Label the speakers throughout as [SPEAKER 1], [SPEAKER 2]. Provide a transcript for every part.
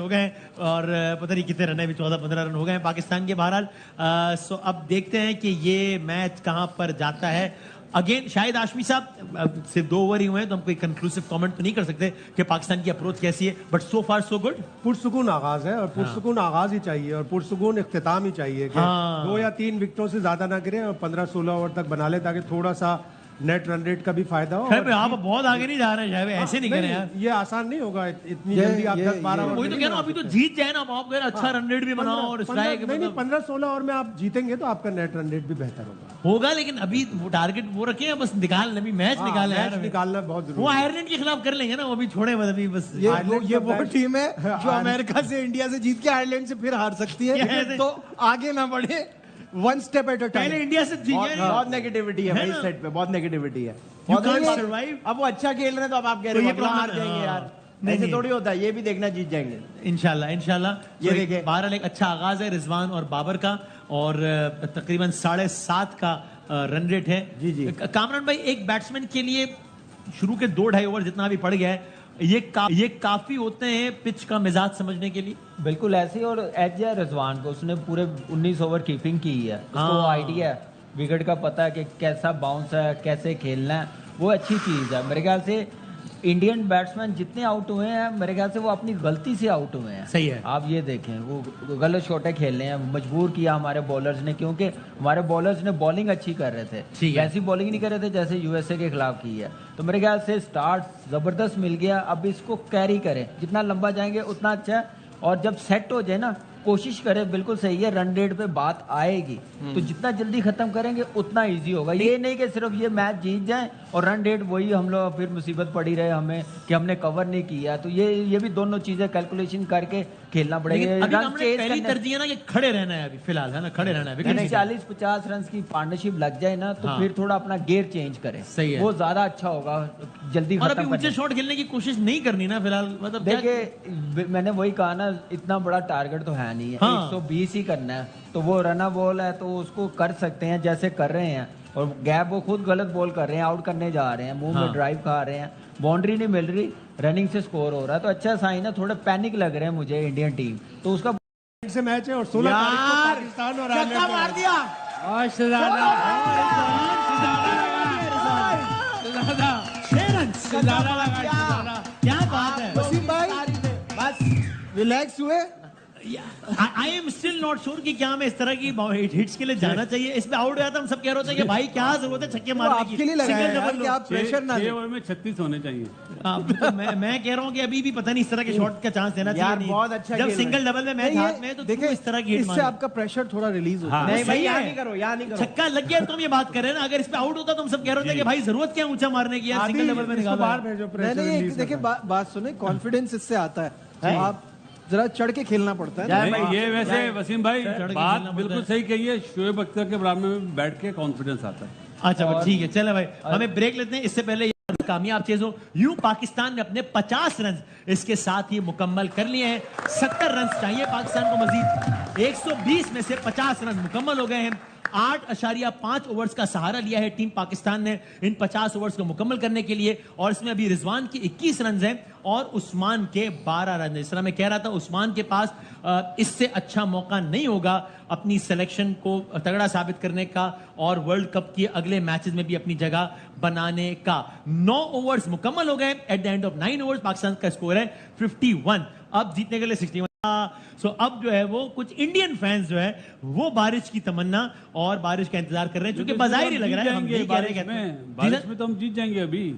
[SPEAKER 1] हो गए हैं और पता नहीं कितने रन है, 14-15 रन हो गए हैं पाकिस्तान के बहरहाल। सो अब देखते हैं कि ये मैच कहां पर जाता है। अगेन शायद आशमी साहब सिर्फ 2 ओवर ही हुए हैं तो हम कोई कंक्लूसिव कमेंट तो नहीं कर सकते कि पाकिस्तान की अप्रोच कैसी है, but so far so good.
[SPEAKER 2] पुरसुकून आगाज है और पुरसुकून आगाज ही चाहिए और पुरसुकून इख्तिताम ही चाहिए कि 2 या 3 विकेटों से ज्यादा ना गिरे और 15-16 ओवर तक बना ले ताकि थोड़ा सा नेट रन रेट का भी फायदा हो।
[SPEAKER 1] आप बहुत आगे नहीं जा रहे हैं, ऐसे नहीं करें यार,
[SPEAKER 2] ये आसान नहीं होगा इतनी जल्दी आप 10-12 ओवर।
[SPEAKER 1] वही तो कह रहा हूं, अभी तो जीत जाए ना आप कह रहे अच्छा रन रेट भी बनाओ और स्ट्राइक।
[SPEAKER 2] नहीं 15-16 ओवर में आप जीतेंगे तो आपका नेट रन रेट भी बेहतर
[SPEAKER 1] होगा, लेकिन अभी वो टारगेट वो रखे हैं, बस निकाल अभी मैच निकाले यार,
[SPEAKER 2] निकालना बहुत जरूरी।
[SPEAKER 1] वो आयरलैंड के खिलाफ कर लेंगे ना, वो अभी छोड़े बस अभी बस।
[SPEAKER 3] ये वो टीम है जो अमेरिका से इंडिया से जीत के आयरलैंड से फिर हार सकती है, तो आगे ना बढ़े, one step at a time.
[SPEAKER 1] पहले इंडिया से जीत गए।
[SPEAKER 4] बहुत नेगेटिविटी है भाई सेट पे, बहुत नेगेटिविटी है।
[SPEAKER 1] अब
[SPEAKER 4] वो अच्छा खेल रहे हैं तो अब आप कह रहे हो हार जाएंगे यार, ऐसे थोड़ी होता है, ये भी देखना जीत जाएंगे
[SPEAKER 1] इंशाल्लाह।
[SPEAKER 4] ये देखिए
[SPEAKER 1] बहरहाल एक अच्छा आगाज है रिजवान और बाबर का और तकरीबन 7.5 का रन रेट है।
[SPEAKER 4] जी
[SPEAKER 1] कामरान भाई, एक बैट्समैन के लिए शुरू के 2-2.5 ओवर जितना भी पड़ गया है, ये काफी होते हैं पिच का मिजाज समझने के लिए।
[SPEAKER 5] बिल्कुल ऐसे ही, और एज है रिजवान को, उसने पूरे 19 ओवर कीपिंग की है, उसको आइडिया है, विकेट का पता है कि कैसा बाउंस है, कैसे खेलना है, वो अच्छी चीज़ है। मेरे ख्याल से इंडियन बैट्समैन जितने आउट हुए हैं, मेरे ख्याल से वो अपनी गलती से आउट हुए हैं।
[SPEAKER 1] सही है,
[SPEAKER 5] आप ये देखें, वो गलत शॉटें खेल रहे हैं, मजबूर किया हमारे बॉलर्स ने, क्योंकि हमारे बॉलर्स ने बॉलिंग अच्छी कर रहे थे, वैसी बॉलिंग नहीं कर रहे थे जैसे यूएसए के खिलाफ की है। तो मेरे ख्याल से स्टार्ट जबरदस्त मिल गया, अब इसको कैरी करें, जितना लंबा जाएंगे उतना अच्छा है, और जब सेट हो जाए ना, कोशिश करें, बिल्कुल सही है, रन रेट पे बात आएगी तो जितना जल्दी खत्म करेंगे उतना इजी होगा। ये नहीं कि सिर्फ ये मैच जीत जाए और रन रेट वही हम लोग फिर मुसीबत पड़ी रहे हमें कि हमने कवर नहीं किया। तो ये भी दोनों चीजें कैलकुलेशन करके खेलना पड़ेगा।
[SPEAKER 1] पहली तरजीह है ना कि खड़े रहना है अभी फिलहाल, है ना, खड़े रहना है।
[SPEAKER 5] 40-50 रन की पार्टनरशिप लग जाए ना तो फिर थोड़ा अपना गेयर चेंज करें,
[SPEAKER 1] सही है,
[SPEAKER 5] वो ज्यादा अच्छा होगा, जल्दी
[SPEAKER 1] और अभी ऊंचे शॉट खेलने की कोशिश नहीं करनी ना फिलहाल। मतलब
[SPEAKER 5] देखिए मैंने वही कहा ना, इतना बड़ा टारगेट तो है नहीं है, 120 ही करना है, तो वो रना बॉल है तो उसको कर सकते हैं जैसे कर रहे हैं, और गैप वो खुद गलत बॉल कर रहे हैं, आउट करने जा रहे हैं, मुंह में ड्राइव खा रहे हैं, बाउंड्री नहीं मिल रही, रनिंग से स्कोर हो रहा है, तो अच्छा साइन है। थोड़े पैनिक लग रहे हैं मुझे इंडियन टीम, तो उसका
[SPEAKER 2] से मैच है और 16 तारीख को पाकिस्तान और
[SPEAKER 4] छक्का मार दिया।
[SPEAKER 1] क्या बात है
[SPEAKER 3] वसीम भाई,
[SPEAKER 4] बस
[SPEAKER 3] रिलैक्स हुए।
[SPEAKER 1] I am still not sure कि क्या हमें इस तरह की हिट्स के लिए जाना चाहिए। इसमें आउट गया था, हम सब कह रहे थे कि भाई क्या जरूरत है छक्के मारने की,
[SPEAKER 3] आपके लिए लगा है यार कि आप प्रेशर ना
[SPEAKER 6] 6 ओवर में 36 होने चाहिए।
[SPEAKER 1] तो मैं कह रहा हूँ कि अभी भी पता नहीं इस तरह के शॉट का चांस देना चाहिए।
[SPEAKER 4] बहुत अच्छा
[SPEAKER 1] जब सिंगल डबल में मैच हाथ में तो
[SPEAKER 3] देखिए
[SPEAKER 1] इस तरह की हिट
[SPEAKER 3] इससे आपका प्रेशर थोड़ा रिलीज होता है।
[SPEAKER 4] नहीं भाई, यहाँ नहीं करो, यहाँ नहीं करो।
[SPEAKER 1] छक्का लग गया तो हम ये बात कर रहे हैं ना, अगर इस पे आउट होता तो हम सब कह रहे थे कि भाई जरूरत क्या ऊंचा मारने की, यार सिंगल डबल में निकालो।
[SPEAKER 2] बाहर भेजो प्रेशर।
[SPEAKER 3] नहीं देखिए बात सुने, कॉन्फिडेंस इससे आता है, आप जरा चढ़ के खेलना पड़ता है।
[SPEAKER 6] नहीं, ये वैसे वसीम भाई बात बिल्कुल सही कही है, शोएब अख्तर के बराबर में बैठ के कॉन्फिडेंस आता है।
[SPEAKER 1] अच्छा ठीक है, चले भाई हमें ब्रेक लेते हैं। इससे पहले कामयाब चीज हो, यूं पाकिस्तान ने अपने 50 रन इसके साथ ही मुकम्मल कर लिए हैं। 70 रन चाहिए पाकिस्तान को मजीद, 120 में से 50 रन मुकम्मल हो गए हैं। 8.5 ओवर्स का सहारा लिया है टीम पाकिस्तान ने इन 50 ओवर्स को मुकम्मल करने के लिए, और इसमें अभी रिजवान की 21 रन हैं और उस्मान के 12 रन। इस तरह मैं कह रहा था, उस्मान के पास इससे अच्छा मौका नहीं होगा अपनी सिलेक्शन को तगड़ा साबित करने का और वर्ल्ड कप के अगले मैचेस में भी अपनी जगह बनाने का। 9 ओवर्स मुकम्मल हो गए। At the end of 9 overs Pakistan का स्कोर है 51, अब जीतने के लिए 61। सो अब जो है वो कुछ इंडियन फैंस जो है वो बारिश की तमन्ना और बारिश का इंतजार कर रहे हैं, क्योंकि बाज़ाहिर ही लग रहा है हम नहीं कह रहे
[SPEAKER 6] बारिश में तो हम जीत जाएंगे, अभी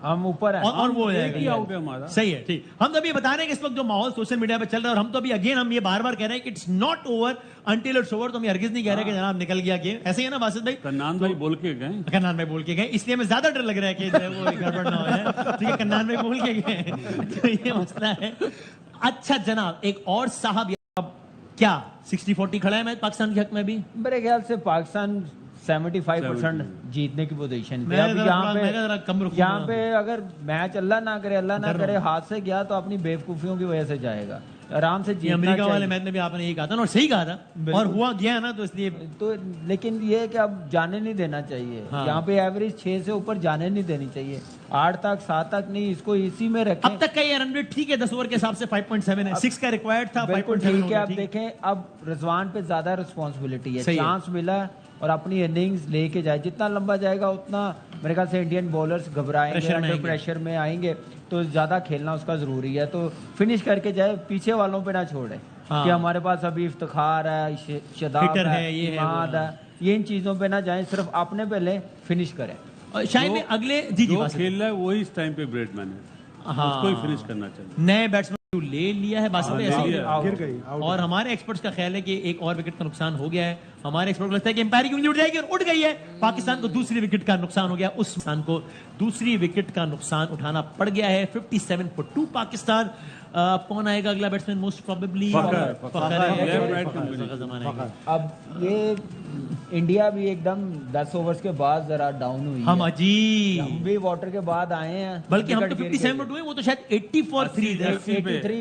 [SPEAKER 5] हम ऊपर हैं
[SPEAKER 1] और वो हो जाएगा।
[SPEAKER 6] आउट है हमारा,
[SPEAKER 1] सही है, ठीक। हम तो अभी बता रहे हैं कि इस वक्त जो माहौल सोशल मीडिया पे चल रहा है, और हम तो अभी अगेन हम ये बार बार कह रहे हैं कि it's not over until it's over. तो हम हरगिज नहीं कह रहे कि जनाब निकल गया गेम, ऐसे ही है ना बासित भाई?
[SPEAKER 6] कन्नान भाई बोल के गए,
[SPEAKER 1] कन्नान भाई बोल के गए, इसलिए हमें ज्यादा डर लग रहा है कि वो गड़बड़ ना हो जाए। ठीक है, कन्नान भाई बोल के गए, तो ये मसला है। अच्छा जनाब, एक और साहब, क्या 60-40 खड़ा है मैच पाकिस्तान के हक में भी?
[SPEAKER 5] मेरे ख्याल से पाकिस्तान 75% जीतने की पोजीशन पे। अब यहाँ पे अगर मैच अल्लाह ना करे हाथ से गया तो अपनी बेवकूफियों की वजह से जाएगा। आराम से
[SPEAKER 1] ये
[SPEAKER 5] जीतना
[SPEAKER 1] अमेरिका वाले
[SPEAKER 5] चाहिए।
[SPEAKER 1] मैच में भी आपने यही कहा था ना, और सही कहा था, और हुआ गया ना, तो इसलिए
[SPEAKER 5] तो लेकिन ये है कि अब जाने नहीं देना चाहिए।
[SPEAKER 1] हाँ।
[SPEAKER 5] यहाँ पे एवरेज 6 से ऊपर जाने नहीं देनी चाहिए, 8 तक 7 तक नहीं, इसको इसी में रखें।
[SPEAKER 1] अब तक का ये रन रेट ठीक है, 10 ओवर के हिसाब से 5.7 है, 6 का रिक्वायर्ड था,
[SPEAKER 5] बिल्कुल
[SPEAKER 1] 5.7
[SPEAKER 5] ठीक है।
[SPEAKER 1] हो
[SPEAKER 5] अब
[SPEAKER 1] गया, ठीक
[SPEAKER 5] देखें, अब रिजवान पे ज्यादा रिस्पॉन्सिबिलिटी है,
[SPEAKER 1] सही है।
[SPEAKER 5] चांस मिला है और अपनी इनिंग्स लेके जाए, जितना लंबा जाएगा उतना मेरे ख्याल से इंडियन बॉलर्स घबराएंगे,
[SPEAKER 1] प्रेशर में
[SPEAKER 5] अंडर
[SPEAKER 1] आएंगे।
[SPEAKER 5] प्रेशर में आएंगे, तो ज्यादा खेलना उसका जरूरी है। तो फिनिश करके जाए, पीछे वालों पे ना छोड़े
[SPEAKER 1] हाँ।
[SPEAKER 5] कि हमारे पास अभी इफ्तिखार है, शदाब
[SPEAKER 1] हिटर
[SPEAKER 5] है,
[SPEAKER 1] है, ये है,
[SPEAKER 5] इमाद
[SPEAKER 1] वो है।
[SPEAKER 5] है, ये इन चीजों पे ना जाएं, सिर्फ अपने पहले फिनिश करें।
[SPEAKER 1] और शायद में अगले जी
[SPEAKER 6] जो
[SPEAKER 1] बासित।
[SPEAKER 6] खेल रहा है वही इस टाइम पे ब्रेडमैन है,
[SPEAKER 1] हाँ।
[SPEAKER 6] उसको ही फिनिश करना चाहिए।
[SPEAKER 1] नए बैट्समैन को ले लिया है बासित भाई,
[SPEAKER 6] ले
[SPEAKER 1] ऐसे ही।
[SPEAKER 6] लिया।
[SPEAKER 2] गिर गई आउट।
[SPEAKER 1] और हमारे एक्सपर्ट्स का ख्याल है कि एक और विकेट का नुकसान हो गया है। हमारे एक्सपर्ट को लगता है कि एम्पायर की उंगली उठ जाएगी, और उठ गई है। पाकिस्तान को दूसरी विकेट का नुकसान हो गया, उस पाकिस्तान को दूसरी विकेट का नुकसान उठाना पड़ गया है। 57 for 2 पाकिस्तान। कौन आएगा अगला बैट्समैन? मोस्ट प्रोबेबली
[SPEAKER 5] अब ये इंडिया भी एकदम 10 ओवर्स के बाद जरा डाउन हुई
[SPEAKER 1] हम
[SPEAKER 5] है।
[SPEAKER 1] जी,
[SPEAKER 5] हम भी वाटर के बाद आए हैं,
[SPEAKER 1] बल्कि हम तो
[SPEAKER 5] विकेट गिर
[SPEAKER 1] 57
[SPEAKER 5] गए।
[SPEAKER 1] पर 2 हैं, वो तो शायद 80 for 3 थे,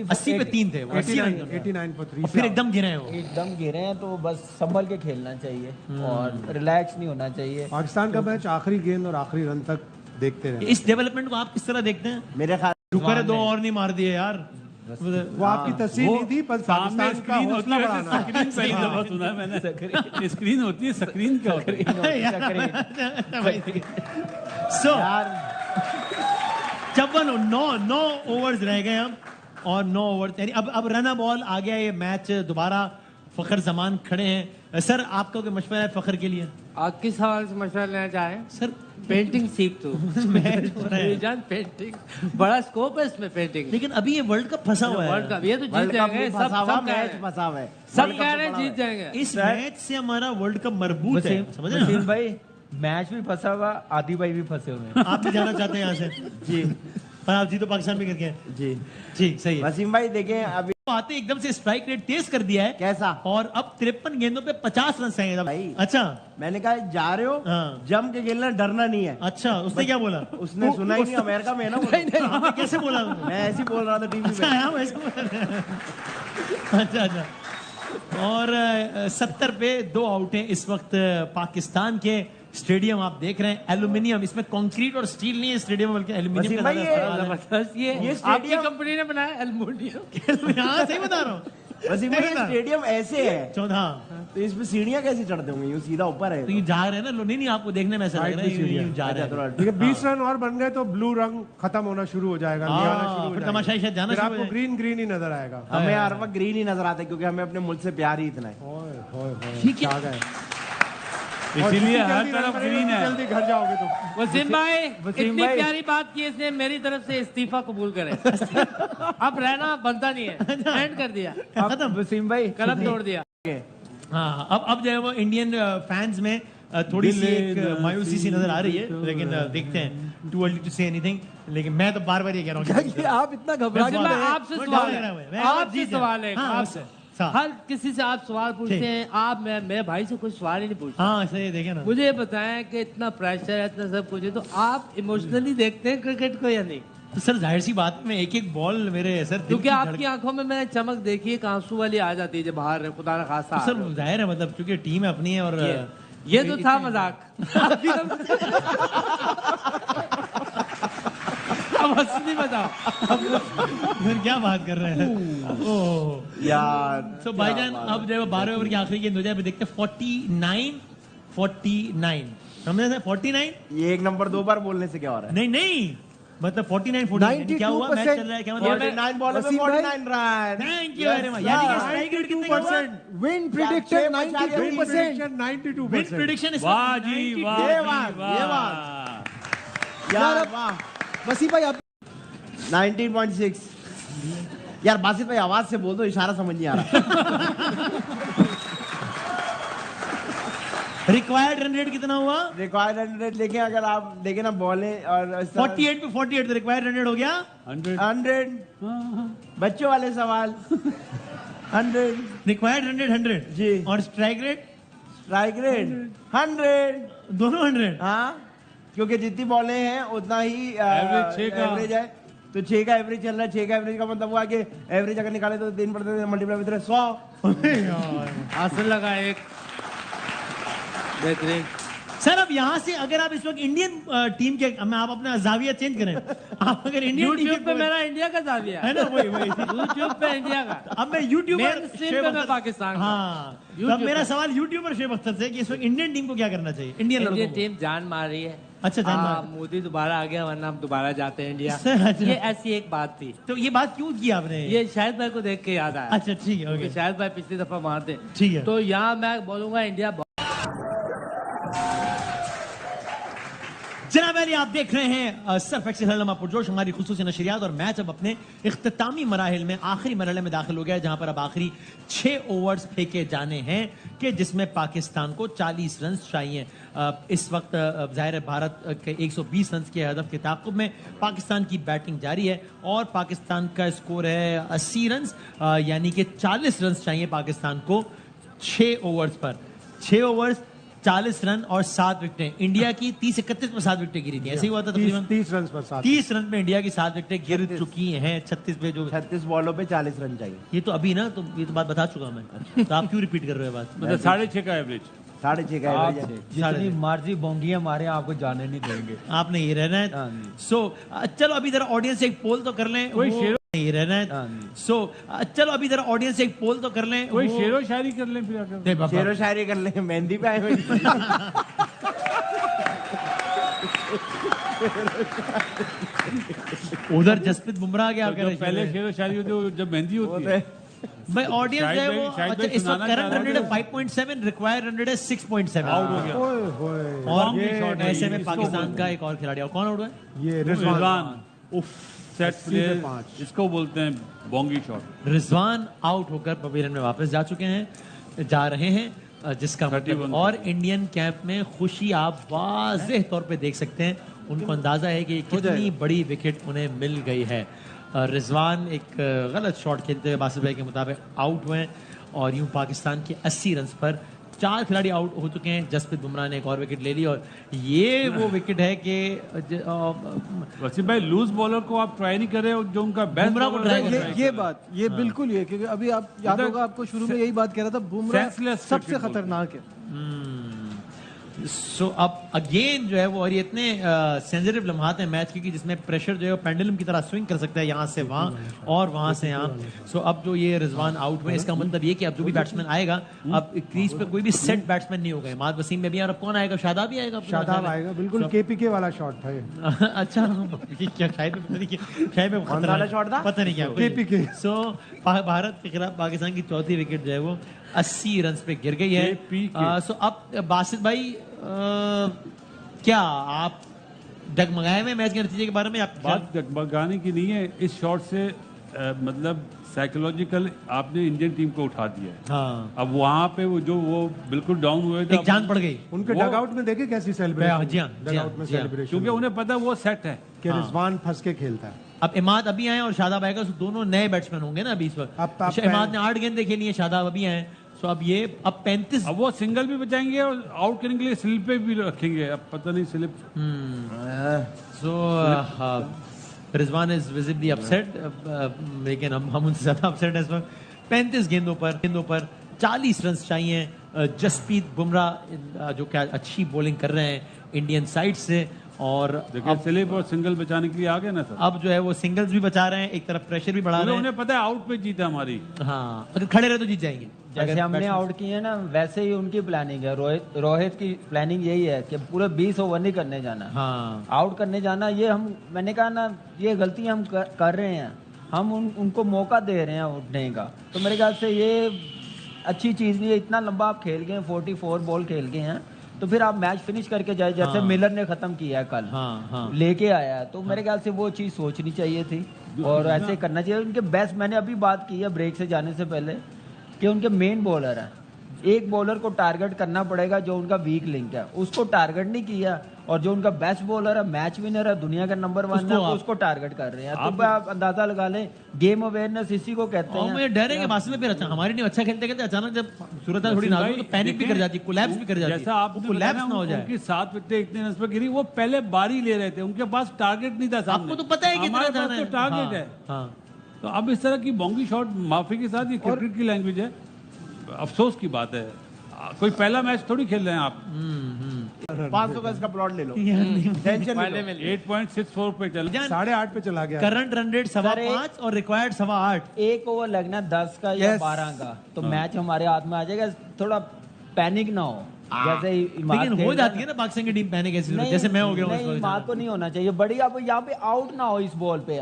[SPEAKER 1] 80 पे 3 थे, 80 रन
[SPEAKER 2] 89 for 3
[SPEAKER 1] और फिर एकदम गिरे हैं वो।
[SPEAKER 5] एकदम गिरे हैं, तो बस संभल के खेलना चाहिए और रिलैक्स नहीं होना चाहिए।
[SPEAKER 2] पाकिस्तान का मैच आखिरी गेंद और आखिरी रन तक देखते रहे।
[SPEAKER 1] इस डेवलपमेंट को आप किस तरह देखते हैं?
[SPEAKER 4] मेरे ख्याल
[SPEAKER 1] शुक्र है 2 और नहीं मार दिए यार।
[SPEAKER 2] वो आपकी तस्वीर नहीं थी, पर
[SPEAKER 6] सामने
[SPEAKER 2] पाकिस्तान का
[SPEAKER 6] स्क्रीन होती
[SPEAKER 2] हौसला
[SPEAKER 6] है,
[SPEAKER 2] बढ़ाना है।
[SPEAKER 6] स्क्रीन पहली दफा सुना है मैंने। स्क्रीन होती है, स्क्रीन क्या होता है?
[SPEAKER 1] सो 9 ओवर्स रह गए हम, और 9 ओवर यानी अब रन बॉल आ गया। ये मैच दोबारा फखर जमान खड़े हैं। सर, आपका कोई मशवरा है फखर के लिए?
[SPEAKER 7] आप किस सवाल से मशवरा लेना चाहें?
[SPEAKER 1] सर,
[SPEAKER 7] पेंटिंग सीख तू।
[SPEAKER 1] मैच हो रहा है,
[SPEAKER 7] जान पेंटिंग बड़ा स्कोप है इसमें, पेंटिंग
[SPEAKER 1] लेकिन अभी ये वर्ल्ड कप फंसा हुआ
[SPEAKER 7] वर्ल्ड
[SPEAKER 1] है।
[SPEAKER 7] कप ये तो जीत जाएंगे, सब सब कह रहे
[SPEAKER 4] मैच
[SPEAKER 7] हैं,
[SPEAKER 4] फंसा हुआ है।
[SPEAKER 7] सब कह रहे हैं जीत जाएंगे।
[SPEAKER 1] इस मैच से हमारा वर्ल्ड कप मरबूत है, समझ रहे
[SPEAKER 5] वसीम
[SPEAKER 1] हैं?
[SPEAKER 5] भाई, मैच भी फंसा हुआ, आदि भाई भी फंसे हुए हैं।
[SPEAKER 1] आप भी जाना चाहते हैं यहाँ से
[SPEAKER 4] जी
[SPEAKER 1] पर आप जी तो पाकिस्तान में करके हैं।
[SPEAKER 4] जी
[SPEAKER 1] जी, सही है।
[SPEAKER 4] वसीम भाई देखें अभी
[SPEAKER 1] आते एकदम से स्ट्राइक रेट तेज कर दिया है,
[SPEAKER 4] कैसा?
[SPEAKER 1] और अब 53 गेंदों पे 50 रन चाहिए।
[SPEAKER 4] भाई।
[SPEAKER 1] अच्छा
[SPEAKER 4] मैंने कहा जा रहे हो,
[SPEAKER 1] हाँ।
[SPEAKER 4] जम के खेलना, डरना नहीं है।
[SPEAKER 1] अच्छा, उसने क्या बोला?
[SPEAKER 4] उसने सुना ही नहीं, अमेरिका में है ना वो।
[SPEAKER 1] आपने कैसे बोला?
[SPEAKER 4] मैं ऐसे ही बोल रहा था टीवी
[SPEAKER 1] अच्छा,
[SPEAKER 4] पे।
[SPEAKER 1] हाँ, वैसे बोला। अच्छा अच्छा। और 70 पे 2 आउट हैं इस वक्त पाकिस्तान के। स्टेडियम आप देख रहे हैं, एल्यूमिनियम, इसमें कंक्रीट और स्टील नहीं है स्टेडियम, बल्कि एल्यूमिनियम
[SPEAKER 4] वसीम
[SPEAKER 1] का
[SPEAKER 4] भाई,
[SPEAKER 1] ज्यादा इस्तेमाल है।
[SPEAKER 7] जबरदस्त ये
[SPEAKER 4] ये
[SPEAKER 7] आपकी
[SPEAKER 4] स्टेडियम-
[SPEAKER 7] कंपनी ने बनाया एल्युमिनियम।
[SPEAKER 1] हाँ, सही बता रहा हूँ।
[SPEAKER 4] वसीम भाई, ये
[SPEAKER 1] देखना।
[SPEAKER 4] स्टेडियम ऐसे है,
[SPEAKER 1] 14
[SPEAKER 4] तो इसमें सीढ़ियां कैसे चढ़ते होंगे? यूं सीधा ऊपर है
[SPEAKER 1] तो ये जा रहे हैं ना लोग, नहीं आपको देखने में ऐसा लग रहा है यूं जा रहे हैं।
[SPEAKER 2] ठीक है, 20 रन और बन गए तो ब्लू रंग खत्म होना शुरू हो जाएगा,
[SPEAKER 1] हाँ,
[SPEAKER 2] निकलना शुरू हो
[SPEAKER 1] फिर
[SPEAKER 2] जाएगा।
[SPEAKER 1] तमाशाई शायद जाना
[SPEAKER 2] फिर
[SPEAKER 1] शुरू हो
[SPEAKER 2] आपको ग्रीन ग्रीन ही नजर आएगा।
[SPEAKER 4] हमें हर वक्त ग्रीन ही नजर आता है, क्योंकि हमें अपने मुल्क से प्यार ही इतना है।
[SPEAKER 2] ओए, ओए, ओए,
[SPEAKER 1] ठीक है।
[SPEAKER 2] आ गए। और
[SPEAKER 6] इसीलिए
[SPEAKER 2] जितनी
[SPEAKER 6] हर
[SPEAKER 2] जल्दी
[SPEAKER 6] तरफ
[SPEAKER 2] रन बनेगा,
[SPEAKER 6] ग्रीन है।
[SPEAKER 2] जल्दी घर जाओगे तो।
[SPEAKER 7] वसीम भाई इतनी
[SPEAKER 5] भाई।
[SPEAKER 7] प्यारी बात की इसने, मेरी तरफ से इस्तीफा कबूल करे। अब रहना बनता नहीं है, एंड कर दिया,
[SPEAKER 5] अब वसीम भाई,
[SPEAKER 7] कलम तोड़ दिया।
[SPEAKER 1] हाँ, अब जो है वो इंडियन फैंस में थोड़ी सी एक मायूसी सी नजर आ रही है, लेकिन देखते हैं। Too early to say anything, लेकिन मैं तो बार बार ये कह रहा हूँ
[SPEAKER 3] ये आप इतना घबरा
[SPEAKER 7] वसीम
[SPEAKER 3] के
[SPEAKER 7] भाई, आपसे सवाल है, आपसे सवाल है,
[SPEAKER 1] हाँ,
[SPEAKER 7] आपसे हर किसी से आप सवाल पूछते हैं, आप मेरे भाई से कोई सवाल ही नहीं पूछते।
[SPEAKER 1] हाँ, सही देखे ना।
[SPEAKER 7] मुझे ये बताएं कि इतना प्रेशर है, इतना सब कुछ है, तो आप इमोशनली देखते हैं क्रिकेट को या नहीं?
[SPEAKER 1] तो सर, जाहिर सी बात में एक एक बॉल मेरे सर दिल
[SPEAKER 7] क्योंकि
[SPEAKER 1] की
[SPEAKER 7] आपकी आंखों में मैंने चमक देखी है, एक आंसू वाली आ जाती है जब बाहर खुदा ना खासा।
[SPEAKER 1] तो सर जाहिर है, मतलब क्योंकि टीम है अपनी है, और
[SPEAKER 7] ये तो था मजाक। अब असली बताओ।
[SPEAKER 1] फिर क्या बात कर रहे हैं? ओह
[SPEAKER 4] यार
[SPEAKER 1] तो भाईजान, अब जो है 12 ओवर की आखिरी गेंद हो जाए, देखते हैं 49 समझे थे? 49
[SPEAKER 4] ये एक नंबर 2 बार बोलने से क्या हो रहा है?
[SPEAKER 1] नहीं नहीं, मतलब 49 क्या हुआ? मैच चल रहा है, क्या मतलब?
[SPEAKER 4] 49 बॉल में 49 run.
[SPEAKER 1] Thank you very much. यानी कि स्ट्राइक रेट कितने का हुआ?
[SPEAKER 3] Win predicted 92%।
[SPEAKER 2] 92%।
[SPEAKER 1] विन प्रेडिक्शन इस
[SPEAKER 6] वाह
[SPEAKER 1] वक्त
[SPEAKER 6] जी
[SPEAKER 1] 92
[SPEAKER 6] वाह
[SPEAKER 4] ये
[SPEAKER 6] जी,
[SPEAKER 4] बात, ये
[SPEAKER 6] वाह।
[SPEAKER 4] यार वाह,
[SPEAKER 3] वसीम भाई आप
[SPEAKER 4] 19.6। यार बासित भाई, आवाज से बोल दो, इशारा समझ नहीं आ रहा।
[SPEAKER 1] रिक्वायर्ड रन रेट कितना हुआ?
[SPEAKER 4] रिक्वायर्ड रन रेट देखें, अगर आप देखें ना बॉलें और
[SPEAKER 1] 48 पे 48 रिक्वायर्ड रन रेट हो गया
[SPEAKER 4] 100 बच्चों वाले सवाल 100
[SPEAKER 1] रिक्वायर्ड रन रेट 100
[SPEAKER 4] जी।
[SPEAKER 1] और स्ट्राइक रेट
[SPEAKER 4] स्ट्राइक रेट 100।
[SPEAKER 1] दोनों 100।
[SPEAKER 4] हाँ, क्योंकि जितनी बॉलें हैं उतना ही
[SPEAKER 6] Average 6 का।
[SPEAKER 4] एवरेज है। तो 6 का एवरेज चल रहा है। 6 का एवरेज का मतलब हुआ कि एवरेज अगर निकाले तो 3 पड़ते मल्टीप्लाई विद 100।
[SPEAKER 7] आसन लगा एक बेहतरीन।
[SPEAKER 1] सर अब यहाँ से अगर आप इस वक्त इंडियन टीम के आप अपना जाविया चेंज करें, आप अगर इंडियन टीम
[SPEAKER 7] यूट्यूब पे मेरा इंडिया का जाविया
[SPEAKER 1] है ना, वही वही
[SPEAKER 7] यूट्यूब पे इंडिया का।
[SPEAKER 1] अब मैं यूट्यूबर
[SPEAKER 7] स्ट्रीम पे मैं पाकिस्तान का।
[SPEAKER 1] हाँ, तो अब मेरा सवाल यूट्यूबर शेब अख्तर से कि इस वक्त इंडियन टीम को क्या करना चाहिए, इंडियन लड़कों
[SPEAKER 7] इंडियन
[SPEAKER 1] को?
[SPEAKER 7] टीम जान मार रही है।
[SPEAKER 1] अच्छा, जान मार।
[SPEAKER 7] मोदी दोबारा आ गया, वरना हम दोबारा जाते हैं इंडिया।
[SPEAKER 1] अच्छा।
[SPEAKER 7] ये ऐसी एक बात थी।
[SPEAKER 1] तो ये बात क्यों की आपने?
[SPEAKER 7] ये शाहिद भाई को देख के याद आया।
[SPEAKER 1] अच्छा ठीक है,
[SPEAKER 7] क्योंकि
[SPEAKER 1] ओके।
[SPEAKER 7] शाहिद भाई पिछली दफा वहां थे।
[SPEAKER 1] ठीक है।
[SPEAKER 7] तो यहाँ मैं बोलूंगा इंडिया।
[SPEAKER 1] जनाब अली, आप देख रहे हैं सर्फ एक्सेल हलमा पुरजोश, हमारी खुसूसी नशरियात, और मैच अब अपने इख्तितामी मराहिल में आखिरी मरहले में दाखिल हो गया है, जहां पर अब आखिरी 6 ओवर्स फेंके जाने हैं कि जिसमें पाकिस्तान को 40 रन चाहिए। इस वक्त ज़ाहिर है भारत के 120 रन के हदफ के ताक़ुब में पाकिस्तान की बैटिंग जारी है और पाकिस्तान का स्कोर है 80 रन, यानी कि 40 रन चाहिए पाकिस्तान को 6 ओवर्स पर। 6 ओवर्स 40 रन और 7 विकेटें। इंडिया की 30-31 में 7 विकेटें गिरी थी, ऐसे ही हुआ था तकरीबन
[SPEAKER 2] 30 रन पर 7।
[SPEAKER 1] 30 रन में इंडिया की 7 विकेटें गिर चुकी हैं 36 पे। जो
[SPEAKER 4] 36 बॉलों पे 40 रन चाहिए।
[SPEAKER 1] ये तो अभी ना, तो ये तो बात बता चुका मैं, तो आप क्यों रिपीट कर रहे हो बात?
[SPEAKER 6] मतलब 6.5 का एवरेज।
[SPEAKER 4] 6.5 का
[SPEAKER 5] आप
[SPEAKER 4] एवरेज है।
[SPEAKER 5] जितनी मर्जी बोंगियां मारे आपको जाने नहीं देंगे।
[SPEAKER 1] आपने ये रहना है। सो चलो अभी जरा ऑडियंस से एक पोल तो कर लें।
[SPEAKER 6] कोई शेरो
[SPEAKER 1] ये रहना है। सो चलो अभी जरा ऑडियंस से एक पोल तो कर लें।
[SPEAKER 6] कोई शेरो शायरी कर लें फिर आकर।
[SPEAKER 1] नहीं बाबा।
[SPEAKER 4] शेरो शायरी कर ले, मेहंदी पे आए हुए।
[SPEAKER 1] उधर जसप्रीत बुमराह क्या
[SPEAKER 6] तो
[SPEAKER 1] कर
[SPEAKER 6] जो
[SPEAKER 1] रहे
[SPEAKER 6] पहले
[SPEAKER 1] हैं?
[SPEAKER 6] शेरो शायरी होती है जब मेहंदी होती है।
[SPEAKER 1] भाई ऑडियंस
[SPEAKER 6] शाहिद
[SPEAKER 1] है
[SPEAKER 6] भाई-
[SPEAKER 1] वो।
[SPEAKER 6] शाहिद
[SPEAKER 1] अच्छा,
[SPEAKER 6] भाई
[SPEAKER 1] इस वक्त
[SPEAKER 6] सुनाना
[SPEAKER 1] करंट
[SPEAKER 6] चाह
[SPEAKER 1] रन
[SPEAKER 6] रहे
[SPEAKER 1] है 5.7, रिक्वायर्ड रन है 6.7।
[SPEAKER 6] आउट हो गया।
[SPEAKER 2] ओए होए,
[SPEAKER 1] और
[SPEAKER 6] ये शॉट है,
[SPEAKER 1] ऐसे में
[SPEAKER 6] इसको
[SPEAKER 1] पाकिस्तान
[SPEAKER 6] बोलते
[SPEAKER 1] का
[SPEAKER 6] हैं।
[SPEAKER 1] एक और खिलाड़ी और कौन आउट हुआ?
[SPEAKER 2] ये रिजवान।
[SPEAKER 6] रिजवान सेट
[SPEAKER 2] 80
[SPEAKER 6] प्ले,
[SPEAKER 2] पे 5।
[SPEAKER 6] इसको बोलते हैं बोंगी शॉट।
[SPEAKER 1] रिजवान आउट होकर पवेलियन में वापस जा चुके हैं, जा रहे हैं, जिसका मतलब
[SPEAKER 6] 31
[SPEAKER 1] और इंडियन कैंप में खुशी आप वाज़ेह तौर पे देख सकते हैं। उनको अंदाजा है कि कितनी बड़ी विकेट उन्हें मिल गई है। रिजवान एक गलत शॉट खेलते हुए बासित भाई के मुताबिक आउट हुए हैं और यूं पाकिस्तान के 80 रन पर 4 खिलाड़ी आउट हो चुके हैं। जसप्रीत बुमराह ने एक और विकेट ले ली और ये वो विकेट है कि
[SPEAKER 6] वसीम भाई लूज बॉलर को आप ट्राई नहीं कर रहे हो, जो उनका बेस्ट
[SPEAKER 1] बुमराह को try कर रहे हैं।
[SPEAKER 3] ये बात ये बिल्कुल ये, क्योंकि अभी आप याद होगा आपको शुरू में यही बात कह रहा था, बुमराह
[SPEAKER 6] Senseless
[SPEAKER 3] सबसे
[SPEAKER 6] cricket
[SPEAKER 3] खतरनाक है।
[SPEAKER 1] सो अब अगेन जो है वो, और ये इतने सेंसिटिव लम्हात हैं मैच की कि जिसमें प्रेशर जो है वो पेंडुलम की तरह स्विंग कर सकता है यहाँ से वहाँ और वहाँ से यहाँ। सो अब जो ये रिजवान आउट हुए, इसका मतलब ये कि अब जो भी बैट्समैन आएगा, अब क्रीज पे कोई भी सेट बैट्समैन नहीं होगा। इमाद वसीम में भी, और अब कौन आएगा? शादाब ही आएगा।
[SPEAKER 2] शादाब आएगा, बिल्कुल केपीके वाला शॉट था ये।
[SPEAKER 1] अच्छा, ये क्या शायद पता नहीं क्या, शायद में
[SPEAKER 4] कौन सा वाला शॉट था?
[SPEAKER 1] पता नहीं क्या
[SPEAKER 2] KPK।
[SPEAKER 1] सो भारत के खिलाफ पाकिस्तान की चौथी विकेट जो है वो 80 रन पे गिर गई है।
[SPEAKER 6] KPK।
[SPEAKER 1] सो अब बासित भाई, क्या आप डगमगाए हुए मैच के नतीजे के बारे में? आप
[SPEAKER 6] बात डगमगाने की नहीं है, इस शॉट से मतलब साइकोलॉजिकल आपने इंडियन टीम को उठा दिया है।
[SPEAKER 1] हाँ,
[SPEAKER 6] अब वहाँ पे वो बिल्कुल डाउन हुए थे,
[SPEAKER 1] एक जान पड़ गई
[SPEAKER 2] उनके
[SPEAKER 6] वो-
[SPEAKER 2] डगआउट में देखे कैसी सेलिब्रेशन?
[SPEAKER 1] जी हाँ, जी हाँ,
[SPEAKER 2] डगआउट में
[SPEAKER 1] जी हाँ।
[SPEAKER 2] सेलिब्रेशन,
[SPEAKER 6] क्योंकि उन्हें पता है वो सेट है।
[SPEAKER 2] कि रिजवान फंस के खेलता है।
[SPEAKER 1] अब इमाद अभी आए और शादाब आएगा, तो दोनों नए बैट्समैन होंगे ना अभी इस वक्त।
[SPEAKER 2] अब
[SPEAKER 1] इमाद ने 8 गेंदें खेली हैं, शादाब अभी आए, सो अब ये अब 35।
[SPEAKER 6] अब वो सिंगल भी बचाएंगे और आउट करने के लिए स्लिप पे भी रखेंगे। अब पता नहीं slip
[SPEAKER 1] so Rizwan is visibly upset, लेकिन हम उनसे ज्यादा अपसेट है इस वक्त। 35 गेंदों पर 40 रन चाहिए। जसप्रीत बुमराह जो क्या अच्छी बॉलिंग कर रहे हैं इंडियन साइड से, और
[SPEAKER 6] देखिए स्लिप और सिंगल बचाने के लिए आ गए ना सर।
[SPEAKER 1] अब जो है वो सिंगल्स भी बचा रहे हैं, एक तरफ प्रेशर भी बढ़ा रहे हैं।
[SPEAKER 6] उन्हें पता है आउट पे जीता हमारी।
[SPEAKER 1] हाँ, अगर खड़े रहे तो जीत जाएंगे।
[SPEAKER 5] जैसे हमने आउट किए हैं ना, वैसे ही उनकी प्लानिंग है। रोहित की प्लानिंग यही है कि पूरे 20 ओवर नहीं करने जाना,
[SPEAKER 1] हाँ,
[SPEAKER 5] आउट करने जाना। ये मैंने कहा ना, ये गलती हम कर रहे हैं। हम उनको मौका दे रहे हैं उठने का। तो मेरे ख्याल से ये अच्छी चीज़ नहीं है। इतना लंबा आप खेल गए, 44 बॉल खेल गए हैं, तो फिर आप मैच फिनिश करके जाए, जैसे मिलर ने खत्म किया है कल,
[SPEAKER 1] हाँ,
[SPEAKER 5] लेके आया है। तो मेरे ख्याल से वो चीज़ सोचनी चाहिए थी और ऐसे करना चाहिए। उनके बेस्ट, मैंने अभी बात की है ब्रेक से जाने से पहले, कि उनके मेन बॉलर हैं। एक बॉलर को टारगेट करना पड़ेगा जो उनका वीक लिंक है, उसको टारगेट नहीं किया और जो उनका बेस्ट बॉलर है, मैच विनर है, दुनिया का नंबर 1 है, उसको टारगेट कर रहे हैं। तो आप अंदाजा लगा लें, गेम अवेयरनेस इसी को कहते हैं।
[SPEAKER 1] मैं डर है कि बासित में फिर अच्छा हमारी टीम अच्छा खेलते खेलते अचानक जब सूरत थोड़ी नाजुक तो पैनिक भी कर जाती है, कोलैप्स भी कर जाती है।
[SPEAKER 6] जैसा आप
[SPEAKER 1] कोलैप्स ना हो जाए।
[SPEAKER 6] उनकी 7 विकेटें इतने रन पर गिरी, वो पहले बारी ले रहे थे, उनके पास टारगेट नहीं था सामने।
[SPEAKER 1] आपको तो पता है कितना
[SPEAKER 6] हमारे
[SPEAKER 1] जाना
[SPEAKER 6] पास
[SPEAKER 1] है।
[SPEAKER 6] तो टारगेट है।
[SPEAKER 1] हाँ।
[SPEAKER 6] तो अब इस तरह की बोंगी शॉट, माफी के साथ, ये क्रिकेट की लैंग्वेज है, अफसोस की बात है। कोई पहला मैच थोड़ी खेल रहे हैं आप।
[SPEAKER 4] 500 गज का प्लॉट ले लो, टेंशन
[SPEAKER 7] पहले
[SPEAKER 4] नहीं
[SPEAKER 7] में
[SPEAKER 6] 8.64 पे चल।
[SPEAKER 2] 8.5 पे चला गया।
[SPEAKER 1] करंट रन रेट 5.25 और रिक्वायर्ड 8.25।
[SPEAKER 5] एक ओवर लगना 10 का या 12 का, तो मैच हमारे हाथ में आ जाएगा। थोड़ा पैनिक ना हो, जैसे
[SPEAKER 1] लेकिन हो जाती है ना पाकिस्तान की टीम पैनिक ऐसी, जैसे मैं हो गया हूं इस
[SPEAKER 5] नहीं,
[SPEAKER 1] वक्त।
[SPEAKER 5] बात तो नहीं होना चाहिए बड़ी। अब यहाँ पे आउट ना हो इस बॉल पे।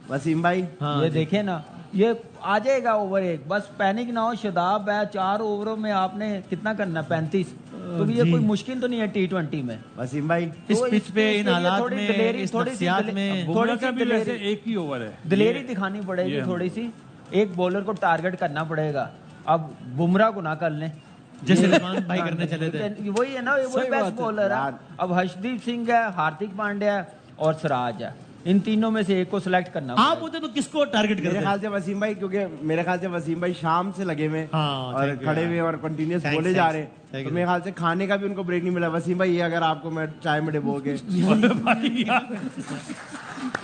[SPEAKER 4] वसीम भाई।
[SPEAKER 5] ये देखे ना, ये आ जाएगा ओवर 1, बस पैनिक ना हो। शदाब है, 4 ओवरों में आपने कितना करना, 35। तो ये कोई मुश्किल तो नहीं है T20 में।
[SPEAKER 4] वसीम भाई
[SPEAKER 1] इस पिच पे, इन हालात में, इस नफ्सियात में
[SPEAKER 6] बुमराह का भी वैसे एक ही ओवर है।
[SPEAKER 5] दिलेरी दिखानी पड़ेगी थोड़ी सी, एक बॉलर को टारगेट करना पड़ेगा। अब बुमराह को ना कर लें
[SPEAKER 1] जैसे रिजवान भाई करने चले थे।
[SPEAKER 5] वही है ना, वही बेस्ट बॉलर है। अब हर्षदीप सिंह है, हार्दिक पांड्या है और सिराज है, इन तीनों में से एक को सिलेक्ट करना
[SPEAKER 1] आप होते तो किसको टारगेट
[SPEAKER 4] मेरे
[SPEAKER 1] करते?
[SPEAKER 4] ख्याल से वसीम भाई, क्योंकि मेरे ख्याल से वसीम भाई शाम से लगे हुए
[SPEAKER 1] हाँ,
[SPEAKER 4] और
[SPEAKER 1] thank you
[SPEAKER 4] खड़े
[SPEAKER 1] यार।
[SPEAKER 4] हुए और कंटिन्यूस
[SPEAKER 1] Thanks,
[SPEAKER 4] बोले जा
[SPEAKER 1] thanks,
[SPEAKER 4] रहे
[SPEAKER 1] thank
[SPEAKER 4] हैं, तो
[SPEAKER 1] you।
[SPEAKER 4] मेरे ख्याल से खाने का भी उनको ब्रेक नहीं मिला। वसीम भाई, ये अगर आपको मैं चाय में डुबोगे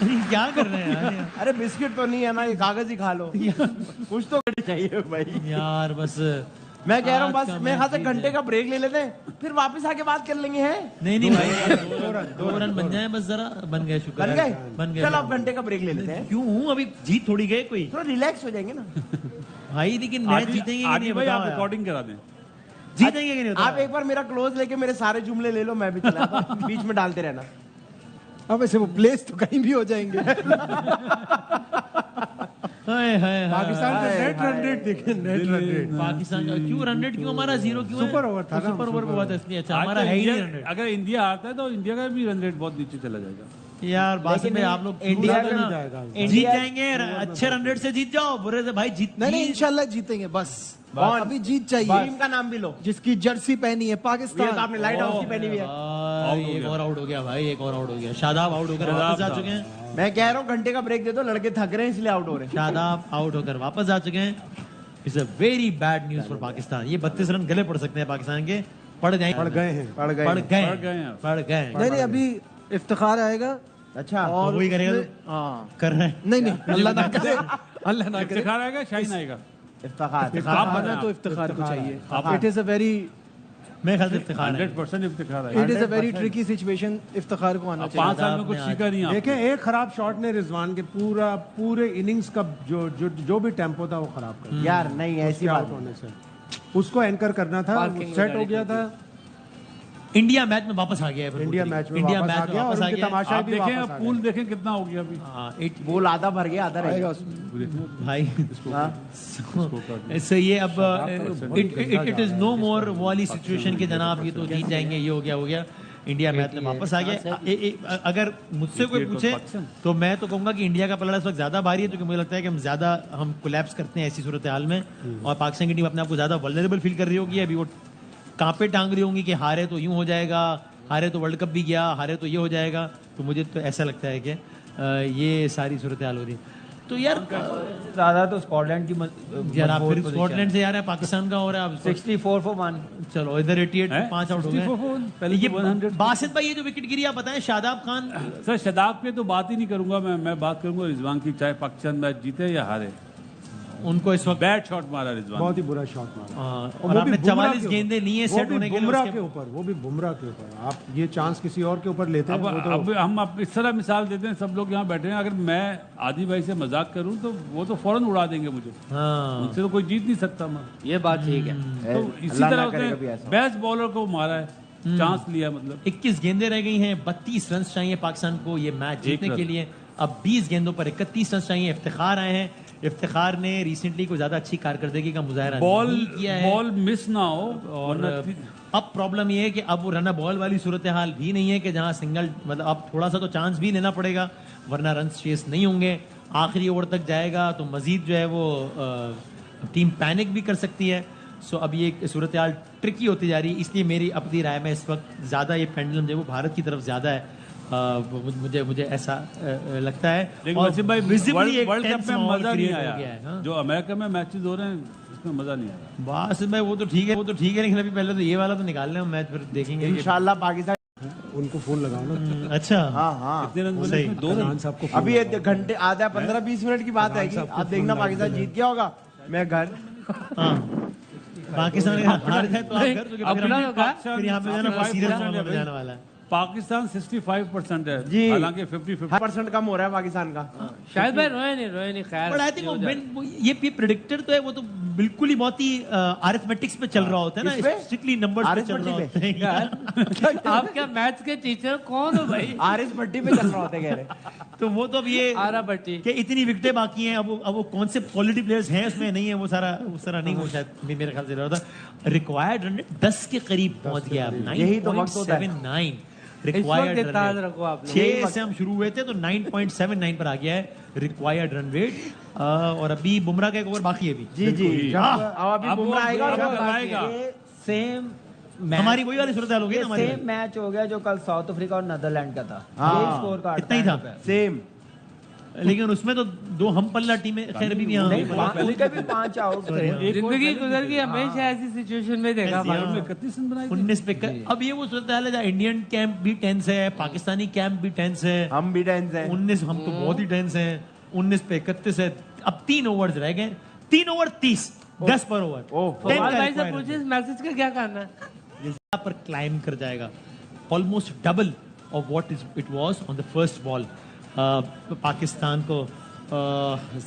[SPEAKER 1] क्या कर रहे हैं यार?
[SPEAKER 4] अरे बिस्किट तो नहीं है ना, ये कागज ही खा लो, कुछ तो चाहिए भाई।
[SPEAKER 1] यार बस
[SPEAKER 4] मैं कह रहा हूँ
[SPEAKER 1] आज
[SPEAKER 4] बस
[SPEAKER 1] का
[SPEAKER 4] मेरे ख्याल से
[SPEAKER 1] मैच
[SPEAKER 4] घंटे का ब्रेक ले लेते हैं, फिर वापस आके बात कर लेंगे। हैं
[SPEAKER 1] नहीं भाई, 2 रन बन जाए बस, जरा बन गए, शुक्र
[SPEAKER 4] बन
[SPEAKER 1] है।
[SPEAKER 4] गए?
[SPEAKER 1] बन गए।
[SPEAKER 4] चल आप घंटे का ब्रेक ले लेते हैं,
[SPEAKER 1] क्यों? अभी जीत थोड़ी गए कोई
[SPEAKER 4] थोड़ा रिलैक्स हो जाएंगे ना।
[SPEAKER 1] भाई, लेकिन मैच जीतेंगे कि नहीं
[SPEAKER 6] भाई,
[SPEAKER 1] बताओ
[SPEAKER 6] आप
[SPEAKER 1] यार।
[SPEAKER 6] रिकॉर्डिंग करा दें।
[SPEAKER 1] जीतेंगे कि नहीं
[SPEAKER 4] आप एक बार मेरा क्लोज लेके मेरे सारे जुमले ले लो, मैं भी चला आता हूं, बीच में डालते रहना।
[SPEAKER 3] अब ऐसे वो प्लेस तो कहीं भी हो जाएंगे।
[SPEAKER 2] पाकिस्तान के नेट रन रेट देखें, नेट रन रेट।
[SPEAKER 1] पाकिस्तान का क्यों रन रेट, क्यों हमारा 0 क्यों है?
[SPEAKER 2] सुपर ओवर था ना,
[SPEAKER 1] सुपर ओवर पे हुआ था इसलिए। अच्छा,
[SPEAKER 6] आज
[SPEAKER 1] हमारा
[SPEAKER 6] तो
[SPEAKER 1] है ही नहीं
[SPEAKER 6] इंडिया-
[SPEAKER 1] रन रेट।
[SPEAKER 6] अगर इंडिया आता है तो इंडिया का भी रन रेट बहुत नीचे चला जाएगा।
[SPEAKER 1] यार बासित भाई, आप लोग
[SPEAKER 5] इंडिया
[SPEAKER 1] शुरू से
[SPEAKER 5] का
[SPEAKER 1] ना
[SPEAKER 2] जाएगा।
[SPEAKER 1] जीत जाएंगे, अच्छे रन रेट से जीत जाओ, बुरे से भाई जीत
[SPEAKER 3] नहीं, इंशाल्लाह जीतेंगे। बस
[SPEAKER 4] कौन?
[SPEAKER 3] अभी जीत चाहिए।
[SPEAKER 4] टीम का नाम भी लो।
[SPEAKER 3] जिसकी जर्सी पहनी है
[SPEAKER 4] ये तो
[SPEAKER 3] पाकिस्तान।
[SPEAKER 4] आपने लाइट हाउस की पहनी हुई है।
[SPEAKER 1] एक और आउट हो गया भाई, एक और आउट हो गया। शादाब आउट होकर वापस आ चुके हैं।
[SPEAKER 4] मैं कह रहा हूँ घंटे का ब्रेक दे दो, लड़के थक रहे हैं इसलिए आउट हो रहे हैं।
[SPEAKER 1] शादाब आउट होकर वापस आ चुके हैं। It's a very bad news for Pakistan. ये 32 रन गले पड़ सकते हैं पाकिस्तान के। पड़ गए
[SPEAKER 2] पड़ गए हैं।
[SPEAKER 1] पड़ गए
[SPEAKER 6] पड़ गए हैं।
[SPEAKER 1] पड़ गए।
[SPEAKER 3] नहीं, अभी इफ्तिखार आएगा
[SPEAKER 4] अच्छा,
[SPEAKER 3] और
[SPEAKER 1] वही करेगा
[SPEAKER 3] उसमें-
[SPEAKER 1] तो?
[SPEAKER 3] हाँ।
[SPEAKER 1] कर रहे हैं।
[SPEAKER 3] नहीं, अल्लाह ना करे, अल्लाह ना करे।
[SPEAKER 6] इफ्तिखार आएगा, शाहीन आएगा।
[SPEAKER 4] इफ्तिखार।
[SPEAKER 6] आप
[SPEAKER 3] इफ्तिखार
[SPEAKER 6] बताएं,
[SPEAKER 3] तो इफ्तिखार को चाहिए।
[SPEAKER 6] आप-
[SPEAKER 3] इट इज अ वेरी
[SPEAKER 1] मेरे ख्याल से इफ्तिखार है।
[SPEAKER 6] 100% इफ्तिखार आएगा।
[SPEAKER 3] It is a very tricky situation. Iftikhar को आना
[SPEAKER 6] अब
[SPEAKER 3] चाहिए।
[SPEAKER 6] 5 साल में कुछ सीखा नहीं आपने।
[SPEAKER 2] देखें, एक खराब शॉट ने रिजवान के पूरे इनिंग्स का जो भी टेम्पो था वो खराब कर दिया।
[SPEAKER 4] यार नहीं, ऐसी बात
[SPEAKER 2] आउट होने से उसको एंकर करना था, सेट हो गया था।
[SPEAKER 1] इंडिया मैच में वापस आ गया है फिर
[SPEAKER 2] इंडिया
[SPEAKER 1] पूरी।
[SPEAKER 2] मैच में
[SPEAKER 1] इंडिया
[SPEAKER 2] वापस आ
[SPEAKER 1] मैच में
[SPEAKER 2] गया और
[SPEAKER 1] वापस आ
[SPEAKER 2] उनके
[SPEAKER 1] गया।
[SPEAKER 2] तमाशा
[SPEAKER 6] आप
[SPEAKER 2] भी
[SPEAKER 6] देखें,
[SPEAKER 2] वापस आ
[SPEAKER 6] पूल
[SPEAKER 2] गए।
[SPEAKER 6] देखें कितना हो गया अभी।
[SPEAKER 1] हाँ,
[SPEAKER 4] बोल आधा भर गया, आधा रह गया।
[SPEAKER 1] भाई सो ये अब इट इज नो मोर वो वाली सिचुएशन के जनाब ये तो जीत जाएंगे, ये हो गया। इंडिया मैच में वापस आ गया। अगर मुझसे कोई पूछे तो मैं तो कहूंगा कि इंडिया का पलड़ा इस वक्त ज्यादा भारी है, क्योंकि मुझे लगता है कि हम कोलैप्स करते हैं ऐसी सूरत हाल में, और पाकिस्तान की टीम अपने आप को ज्यादा वल्नरेबल फील कर रही होगी। अभी वो कांपे टांग रही होंगी कि हारे तो यूं हो जाएगा, हारे तो वर्ल्ड कप भी गया, हारे तो ये हो जाएगा। तो मुझे तो ऐसा लगता है कि ये सारी सूरत हाल हो रही है। तो यार
[SPEAKER 5] ज्यादा तो स्कॉटलैंड की
[SPEAKER 1] यार आप फिर स्कॉटलैंड से यार पाकिस्तान का हो रहा है अब
[SPEAKER 5] 64 for 1।
[SPEAKER 1] चलो इधर 88
[SPEAKER 6] हैं?
[SPEAKER 1] 5 आउट हो
[SPEAKER 6] 64 for
[SPEAKER 1] गए।
[SPEAKER 6] 1, पहले
[SPEAKER 1] ये
[SPEAKER 6] तो 100
[SPEAKER 1] बासित भाई, ये जो विकेट गिरी आप बताएं, शादाब खान
[SPEAKER 6] सर, शदाब पे तो बात ही नहीं करूंगा मैं बात करूंगा रिजवान की, चाहे पाकिस्तान मैच जीते या हारे।
[SPEAKER 1] उनको इस वक्त
[SPEAKER 6] बैड शॉट मारा रिजवान।
[SPEAKER 2] बहुत ही बुरा शॉट मारा।
[SPEAKER 1] और आपने 44 गेंदें ली हैं सेट होने के लिए
[SPEAKER 2] बुमराह
[SPEAKER 1] उसके-
[SPEAKER 2] के ऊपर, वो भी बुमराह के ऊपर। आप ये चांस किसी और के ऊपर लेते हैं
[SPEAKER 6] अब
[SPEAKER 2] वो तो
[SPEAKER 6] अब हम इस तरह मिसाल देते हैं, सब लोग यहाँ बैठे हैं, अगर मैं आदि भाई से मजाक करूं तो वो तो फौरन उड़ा देंगे मुझे।
[SPEAKER 1] हाँ
[SPEAKER 6] उनसे तो कोई जीत नहीं सकता मैं।
[SPEAKER 7] ये बात ठीक है।
[SPEAKER 6] तो इसी
[SPEAKER 4] अल्लाह
[SPEAKER 6] तरह
[SPEAKER 4] ना करे कभी
[SPEAKER 6] उसने
[SPEAKER 4] ऐसा।
[SPEAKER 6] बेस्ट बॉलर को मारा है, चांस लिया मतलब।
[SPEAKER 1] 21 गेंदें रह गई हैं, 32 रन चाहिए पाकिस्तान को ये मैच जीतने
[SPEAKER 6] रन।
[SPEAKER 1] के लिए। अब 20 गेंदों पर 31 रन चाहिए। इफ्तिखार आए हैं। इफ्तिखार ने रिसेंटली कोई ज्यादा अच्छी कारकर्दगी का मुजाहरा नहीं किया है।
[SPEAKER 6] बॉल मिस ना हो।
[SPEAKER 1] और अब प्रॉब्लम ये है कि अब वो रन बॉल वाली सूरत हाल भी नहीं है कि जहां सिंगल, मतलब अब थोड़ा सा तो चांस भी लेना पड़ेगा, वरना रन चेस नहीं होंगे। आखिरी ओवर तक जाएगा तो मजीद जो है वो टीम पैनिक भी कर सकती है। सो अब ये सूरत हाल ट्रिकी होती जा रही है, इसलिए मेरी अपनी राय में इस वक्त ज़्यादा ये पेंडुलम जो है वो भारत की तरफ ज़्यादा है। मुझे ऐसा लगता है।
[SPEAKER 6] लेकिन
[SPEAKER 1] और
[SPEAKER 6] वसीम भाई
[SPEAKER 1] visibly एक
[SPEAKER 6] वर्ल्ड कप
[SPEAKER 1] tense
[SPEAKER 6] में
[SPEAKER 1] माहौल
[SPEAKER 6] मजा नहीं
[SPEAKER 1] create हो गया
[SPEAKER 6] आया,
[SPEAKER 1] है, हाँ।
[SPEAKER 6] जो अमेरिका में मैचेस हो रहे हैं इसमें मजा नहीं आया।
[SPEAKER 1] बस मैं वो तो ठीक है लेकिन अभी पहले तो ये वाला तो निकाल लें, मैच फिर देखेंगे कि-
[SPEAKER 4] इंशाल्लाह पाकिस्तान।
[SPEAKER 2] उनको फोन लगाओ ना।
[SPEAKER 1] अच्छा
[SPEAKER 4] हाँ हाँ,
[SPEAKER 6] कितने रन बने
[SPEAKER 1] सही।
[SPEAKER 6] इसमें? 2 रन।
[SPEAKER 2] खान साहब को फोन
[SPEAKER 4] अभी ये घंटे आधा 15-20 मिनट की बात है कि आप देखना पाकिस्तान जीत गया होगा, मैं घर।
[SPEAKER 1] हाँ पाकिस्तान अगर हार जाए तो आप घर तो
[SPEAKER 7] अपना होगा।
[SPEAKER 1] फिर यहाँ पे जाना
[SPEAKER 6] 65%
[SPEAKER 1] सीरियस
[SPEAKER 6] है
[SPEAKER 1] मामला
[SPEAKER 6] भाई।
[SPEAKER 1] जाने वाला है।
[SPEAKER 6] पाकिस्तान 65% है
[SPEAKER 4] जी।
[SPEAKER 6] हालांकि 50-50
[SPEAKER 4] % कम हो रहा है पाकिस्तान का।
[SPEAKER 7] शायद भाई रोए नहीं खैर।
[SPEAKER 1] बट आई थिंक ये प्रेडिक्टर तो है, वो तो बिल्कुल ही बहुत ही अरिथमेटिक्स पे चल रहा होता है ना,
[SPEAKER 4] किस पे?
[SPEAKER 1] स्ट्रिक्टली नंबर्स पे चल रहा होता है यार।
[SPEAKER 7] आप क्या मैथ्स के टीचर कौन हो भाई?
[SPEAKER 4] आरिस भट्टी पे चल रहा होता है, कह रहे।
[SPEAKER 1] तो वो तो अब ये
[SPEAKER 7] आरा भट्टी।
[SPEAKER 1] कि इतनी विकेटें बाकी हैं, अब वो कौन से क्वालिटी प्लेयर्स हैं उसमें नहीं है, वो सारा नहीं हो शायद मेरे ख्याल से रहा था। रिक्वायर्ड रन 10 के करीब पहुंच गया अब,
[SPEAKER 4] यही तो वक्त होता है।
[SPEAKER 1] 9.79
[SPEAKER 7] इस वक्त
[SPEAKER 1] रिक्वायर्ड
[SPEAKER 7] इतना याद
[SPEAKER 1] रन
[SPEAKER 7] रखो आप लोग।
[SPEAKER 1] 6 से हम शुरू हुए थे तो 9.79 पर आ गया है रिक्वायर्ड रन रेट। और अभी बुमराह का एक ओवर बाकी है अभी।
[SPEAKER 4] जी जी, अब अभी
[SPEAKER 6] अब वो
[SPEAKER 4] बुमराह आएगा और
[SPEAKER 6] बुमराह
[SPEAKER 4] वो
[SPEAKER 6] आएगा।
[SPEAKER 5] सेम
[SPEAKER 1] हमारी वही वाली सूरत हाल हो गई ना हमारी।
[SPEAKER 5] सेम मैच हो गया जो कल साउथ अफ्रीका और नीदरलैंड का था।
[SPEAKER 4] हाँ।
[SPEAKER 5] यही स्कोर कार्ड
[SPEAKER 1] इतना ही था।
[SPEAKER 4] सेम।
[SPEAKER 1] लेकिन उसमें तो 2 हम पल्ला टीमें खैर अभी भी यहाँ
[SPEAKER 5] नहीं, उनके भी 5 आउट थे।
[SPEAKER 7] जिंदगी गुजर गई, हमेशा ऐसी सिचुएशन में देखा
[SPEAKER 1] ऐसी,
[SPEAKER 7] भाई।
[SPEAKER 1] हाँ।
[SPEAKER 6] 31 रन बनाए थे।
[SPEAKER 1] 19 पे अब ये वो सूरत हाल है जहाँ इंडियन कैंप भी टेंस है, पाकिस्तानी कैंप भी टेंस है।
[SPEAKER 4] हम भी टेंस हैं।
[SPEAKER 1] 19 हम तो बहुत ही टेंस हैं। 19 पे 31 है। अब 3 ओवर्स रह गए, 3 ओवर 30, 10 पर ओवर।
[SPEAKER 7] फवाद भाई से पूछिए इस मैसेज का क्या करना है?
[SPEAKER 1] यहाँ पर क्लाइम कर जाएगा almost double of what it was on the first ball. Pakistan को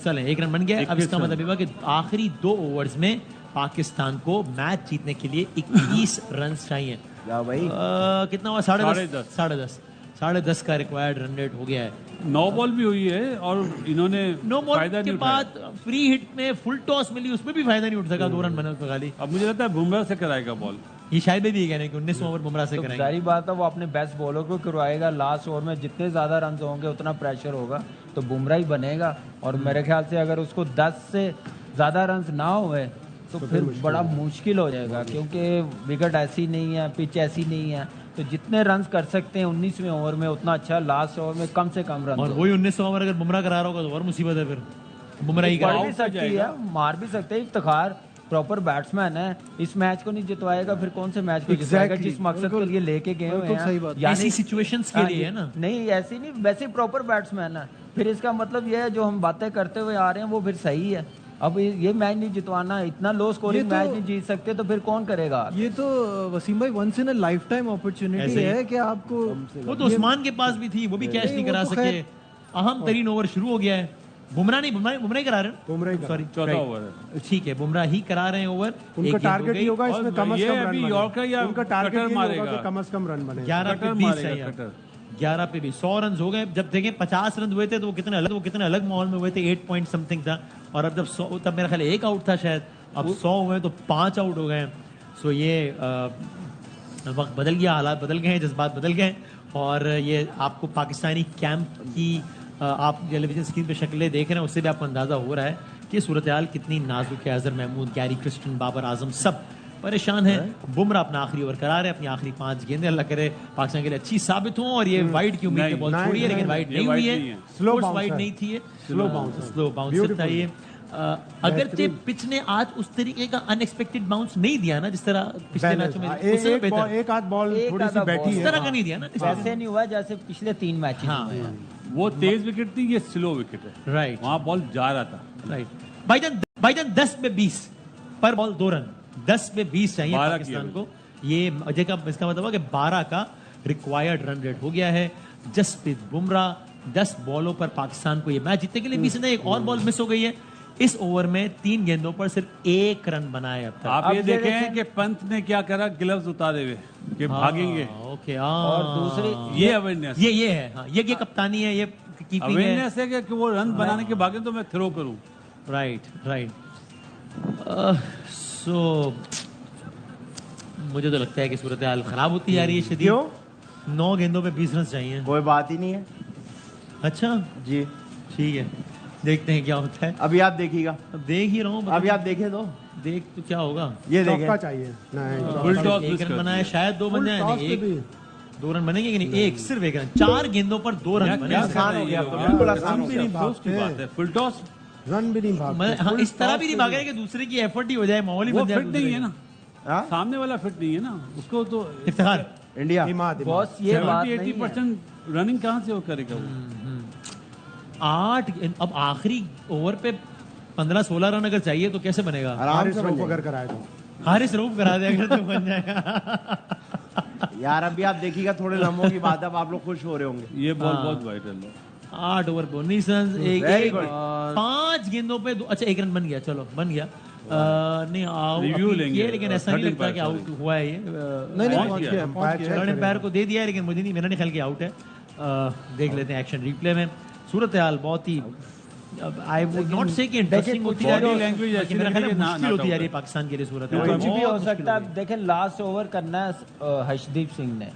[SPEAKER 1] चले 1 रन बन गया। अब इसका मतलब ये हुआ कि आखिरी 2 ओवर्स में पाकिस्तान को मैच जीतने के लिए 21 रन चाहिए।
[SPEAKER 4] या भाई
[SPEAKER 1] कितना हुआ? 10.5 10.5 का रिक्वायर्ड रन रेट हो गया है।
[SPEAKER 6] 9 बॉल भी हुई है और इन्होंने
[SPEAKER 1] नो बॉल
[SPEAKER 6] फायदा
[SPEAKER 1] के
[SPEAKER 6] नहीं उठाया।
[SPEAKER 1] बाद फ्री हिट में फुल टॉस मिली, उसमें भी फायदा नहीं उठ सका। 2 रन बने उसमें खाली।
[SPEAKER 6] अब मुझे लगता है बुमराह से कराएगा बॉल।
[SPEAKER 1] ये शायद भी कह रहे हैं कि 19 ओवर बुमराह से
[SPEAKER 5] तो
[SPEAKER 1] करेंगे।
[SPEAKER 5] जारी बात है वो अपने बेस्ट बॉलर को करवाएगा। लास्ट ओवर में जितने ज्यादा रन होंगे उतना प्रेशर होगा, तो बुमराह ही बनेगा। और मेरे ख्याल से अगर उसको 10 से ज्यादा रन ना हुए तो फिर बड़ा मुश्किल हो जाएगा, क्योंकि विकेट ऐसी नहीं है, पिच ऐसी नहीं है। तो जितने रन कर सकते हैं 19वें ओवर में उतना अच्छा। लास्ट ओवर में कम से कम रन
[SPEAKER 1] और वही 19 ओवर अगर बुमराह करा रहा होगा तो और मुसीबत है फिर। बुमराह ही
[SPEAKER 5] पड़
[SPEAKER 1] करा।
[SPEAKER 5] भी सकती है, मार भी सकते हैं। इफ्तिखार प्रॉपर बैट्समैन है, इस मैच को नहीं जितवाएगा फिर कौन से मैच को जितवाएगा?
[SPEAKER 3] Exactly.
[SPEAKER 5] जिस मकसद के लिए लेके गए हुए
[SPEAKER 3] बिल्कुल सही बात।
[SPEAKER 5] हैं।
[SPEAKER 1] ऐसी सिचुएशंस के लिए है ना।
[SPEAKER 5] नहीं ऐसी नहीं, वैसे प्रॉपर बैट्समैन है। फिर इसका मतलब ये है जो हम बातें करते हुए आ रहे हैं वो फिर सही है। अब ये मैच नहीं जितवाना, इतना लो स्कोरिंग
[SPEAKER 3] ये तो-
[SPEAKER 5] मैच नहीं जीत सकते तो फिर कौन करेगा?
[SPEAKER 3] ये तो वसीम भाई once in a lifetime opportunity
[SPEAKER 1] ऐसे ही।
[SPEAKER 3] है कि आपको
[SPEAKER 1] वो तो उस्मान के पास भी थी, वो भी कैच
[SPEAKER 3] नहीं,
[SPEAKER 1] नहीं
[SPEAKER 3] वो
[SPEAKER 1] करा
[SPEAKER 3] तो
[SPEAKER 1] सके।
[SPEAKER 3] खैर-
[SPEAKER 1] अहम तरीन ओवर शुरू हो गया है। बुमराह ही करा रहे हैं।
[SPEAKER 2] बुमराह ही करा।
[SPEAKER 1] सॉरी,
[SPEAKER 6] चौथा ओवर है।
[SPEAKER 1] ठीक है, बुमराह ही करा रहे हैं ओवर।
[SPEAKER 2] उनका टारगेट ही होगा इसमें
[SPEAKER 6] और
[SPEAKER 2] कम से
[SPEAKER 6] ये
[SPEAKER 2] कम रन
[SPEAKER 6] अभी
[SPEAKER 2] बने।
[SPEAKER 6] यॉर्कर या
[SPEAKER 2] उनका टारगेट
[SPEAKER 6] कटर
[SPEAKER 2] ये होगा
[SPEAKER 6] मारेगा।
[SPEAKER 2] कि कम से कम रन बने।
[SPEAKER 1] 11 पे
[SPEAKER 6] कटर
[SPEAKER 1] 20
[SPEAKER 6] मारेगा,
[SPEAKER 1] चाहिए।
[SPEAKER 6] कटर।
[SPEAKER 1] 11 पे भी 100 रन हो गए। जब देखें 50 रन हुए थे तो वो कितने अलग माहौल में हुए थे। 8 पॉइंट समथिंग था। और अब जब 100, तब मेरा ख्याल 1 आउट था शायद। अब 100 हुए तो 5 आउट हो गए। सो ये वक्त बदल गया, हालात बदल गए हैं, जज्बात बदल गए। और ये आपको पाकिस्तानी कैंप की आप टेलीविजन स्क्रीन पे शक्लें देख रहे हैं, उससे भी आपको अंदाज़ा हो रहा है कि सूरत हाल कितनी नाजुक है। अजहर महमूद, गैरी क्रिस्टन, बाबर आजम सब परेशान है। बुमराह अपना आखिरी ओवर करा रहे, अपनी आखिरी 5 गेंदें अल्लाह करे पाकिस्तान के लिए अच्छी साबित हों। और ये वाइड की उम्मीद
[SPEAKER 6] नहीं,
[SPEAKER 1] है, बॉल
[SPEAKER 2] नहीं,
[SPEAKER 1] छोड़ी है लेकिन
[SPEAKER 2] नहीं,
[SPEAKER 1] वाइड
[SPEAKER 6] ये
[SPEAKER 1] नहीं हुई
[SPEAKER 6] wide
[SPEAKER 1] है।
[SPEAKER 6] नहीं है।
[SPEAKER 2] Slow
[SPEAKER 1] कोर्स
[SPEAKER 2] bounce
[SPEAKER 1] वाइड
[SPEAKER 2] है।
[SPEAKER 1] नहीं थी है।
[SPEAKER 2] Slow bounce है।
[SPEAKER 1] Slow bounce
[SPEAKER 2] Beautiful.
[SPEAKER 1] था ये। अगरचे पिच ने आज उस तरीके का अनएक्सपेक्टेड बाउंस नहीं दिया ना जिस तरह पिछले मैचों में, उससे तो बेहतर
[SPEAKER 2] एक आध बॉल
[SPEAKER 5] एक
[SPEAKER 2] थोड़ी सी
[SPEAKER 5] आधा
[SPEAKER 2] बैठी
[SPEAKER 5] ball।
[SPEAKER 1] इस
[SPEAKER 2] है।
[SPEAKER 1] तरह का नहीं दिया ना।
[SPEAKER 5] वैसे नहीं हुआ जैसे पिछले 3 मैच
[SPEAKER 1] हाँ
[SPEAKER 5] हुए हैं।
[SPEAKER 6] वो तेज विकेट थी, ये स्लो विकेट है।
[SPEAKER 1] राइट
[SPEAKER 6] वहां बॉल जा रहा था।
[SPEAKER 1] राइट। भाईजान 10 पे 20 पर बॉल 2 रन। 10 पे 20 चाहिए
[SPEAKER 6] 12
[SPEAKER 1] पाकिस्तान
[SPEAKER 6] किया
[SPEAKER 1] को। ये अजय का इसका मतलब है कि 12 का रिक्वायर्ड रन रेट हो गया है। जसप्रीत बुमराह 10 बॉलों पर पाकिस्तान को ये मैच जीतने के लिए 20 ने एक और बॉल मिस हो गई है। इस ओवर में 3 गेंदों पर सिर्फ 1 रन बनाए अब तक।
[SPEAKER 6] आप
[SPEAKER 5] अब
[SPEAKER 6] ये
[SPEAKER 5] ये
[SPEAKER 6] देखें
[SPEAKER 5] देखें-
[SPEAKER 6] कि पंत ने क्या करा, ग्लव्स उतारे हुए कि भागेंगे।
[SPEAKER 1] ओके।
[SPEAKER 5] और दूसरी
[SPEAKER 6] ये अवेयरनेस
[SPEAKER 1] ये है। हाँ, ये कप्तानी है, ये कीपिंग है।
[SPEAKER 6] अवेयरनेस है कि वो रन बनाने के भागे तो मैं थ्रो करूं।
[SPEAKER 1] राइट। सो मुझे तो लगता है कि सूरत हाल खराब होती जा रही है शदीद।
[SPEAKER 4] क्यों?
[SPEAKER 1] 9 गेंदों पे 20 रन चाहिए।
[SPEAKER 4] कोई बात ही नहीं है।
[SPEAKER 1] अच्छा
[SPEAKER 4] जी
[SPEAKER 1] ठीक है। देखते हैं क्या होता है।
[SPEAKER 4] अभी आप देखिएगा,
[SPEAKER 1] अब देख ही रहा हूँ,
[SPEAKER 4] अभी आप देखे तो
[SPEAKER 1] देख तो क्या होगा।
[SPEAKER 4] ये
[SPEAKER 2] चौका
[SPEAKER 4] देखें,
[SPEAKER 2] चाहिए नहीं,
[SPEAKER 6] फुल टॉस
[SPEAKER 1] एक
[SPEAKER 6] मिस
[SPEAKER 1] रन
[SPEAKER 6] कर
[SPEAKER 1] बनाया,
[SPEAKER 6] दिया।
[SPEAKER 1] शायद 2 बन जाए,
[SPEAKER 2] टॉस
[SPEAKER 1] नहीं
[SPEAKER 2] पे
[SPEAKER 1] एक
[SPEAKER 2] भी
[SPEAKER 1] 2 रन बनेंगे कि नहीं, एक सिर्फ 1 रन, 4 गेंदों पर 2 रन बने।
[SPEAKER 6] क्या
[SPEAKER 4] आसान हो गया,
[SPEAKER 6] कर रहे
[SPEAKER 4] तो
[SPEAKER 6] हैं
[SPEAKER 4] बिल्कुल
[SPEAKER 6] ये?
[SPEAKER 4] आसान हो
[SPEAKER 2] भी
[SPEAKER 4] गया।
[SPEAKER 2] नहीं
[SPEAKER 6] अफसोस की
[SPEAKER 2] भागते।
[SPEAKER 6] बात है, फुल टॉस
[SPEAKER 2] रन भी नहीं भागते।
[SPEAKER 1] हाँ,
[SPEAKER 2] फुल
[SPEAKER 1] इस तरह
[SPEAKER 2] टॉस
[SPEAKER 1] भी नहीं
[SPEAKER 2] पे
[SPEAKER 1] भागे कि दूसरे की एफर्ट ही हो जाए, माहौल ही
[SPEAKER 6] वो
[SPEAKER 1] बन जाए।
[SPEAKER 6] फिट नहीं है ना,
[SPEAKER 4] हाँ?
[SPEAKER 6] सामने वाला फिट नहीं है ना, उसको तो
[SPEAKER 1] इफ्तिखार,
[SPEAKER 4] इंडिया
[SPEAKER 2] इमाद
[SPEAKER 5] बॉस ये बात
[SPEAKER 6] 70-80%
[SPEAKER 5] नहीं है।
[SPEAKER 6] परसेंट रनिंग कहाँ से वो करेगा वो?
[SPEAKER 1] 8 अब आखिरी ओवर पे 15-16 रन अगर चाहिए तो कैसे बनेगा?
[SPEAKER 4] आराम
[SPEAKER 2] हारिस
[SPEAKER 4] से बन
[SPEAKER 2] रऊफ
[SPEAKER 4] जाएगा।
[SPEAKER 2] अगर कराए तो
[SPEAKER 1] हारिस रऊफ करा दे अगर तो बन जाएगा।
[SPEAKER 4] यार अभी आप देखिएगा, थोड़े लम्हों की बात है, अब आप लोग खुश हो रहे होंगे।
[SPEAKER 6] ये बॉल
[SPEAKER 1] हाँ।
[SPEAKER 6] बहुत वाइटल है।
[SPEAKER 1] 8 ओवर 19 रन,
[SPEAKER 4] Very good.
[SPEAKER 1] 5 गेंदों पे अच्छा 1 रन बन गया, चलो बन गया। नहीं आउट
[SPEAKER 6] Review लेंगे,
[SPEAKER 1] लेकिन ऐसा नहीं
[SPEAKER 6] 13
[SPEAKER 1] लगता कि
[SPEAKER 6] पर,
[SPEAKER 1] आउट हुआ है ये।
[SPEAKER 3] नहीं
[SPEAKER 6] पहुंच
[SPEAKER 3] पहुंच
[SPEAKER 6] गया।
[SPEAKER 3] गया,
[SPEAKER 2] अंपायर चेक
[SPEAKER 1] थर्ड
[SPEAKER 2] करेगा।
[SPEAKER 1] एम्पायर को दे दिया है, लेकिन मुझे नहीं, मेरा नहीं ख्याल कि आउट है। देख लेते हैं एक्शन रिप्ले में। सूरत हाल बहुत ही, आई वुड नॉट से कि इंटरेस्टिंग होती है,
[SPEAKER 6] body language ऐसी
[SPEAKER 1] मेरा ख्याल है
[SPEAKER 6] लगी कि
[SPEAKER 1] मुश्किल
[SPEAKER 6] ना-
[SPEAKER 1] होती है यार
[SPEAKER 6] not
[SPEAKER 1] ये
[SPEAKER 6] out
[SPEAKER 1] पाकिस्तान के लिए सूरत
[SPEAKER 6] है।
[SPEAKER 1] हाल।
[SPEAKER 5] कुछ भी हो
[SPEAKER 1] बहुत मुश्किल
[SPEAKER 5] सकता है।
[SPEAKER 1] होगी।
[SPEAKER 5] देखें लास्ट ओवर करना है हर्षदीप सिंह ने,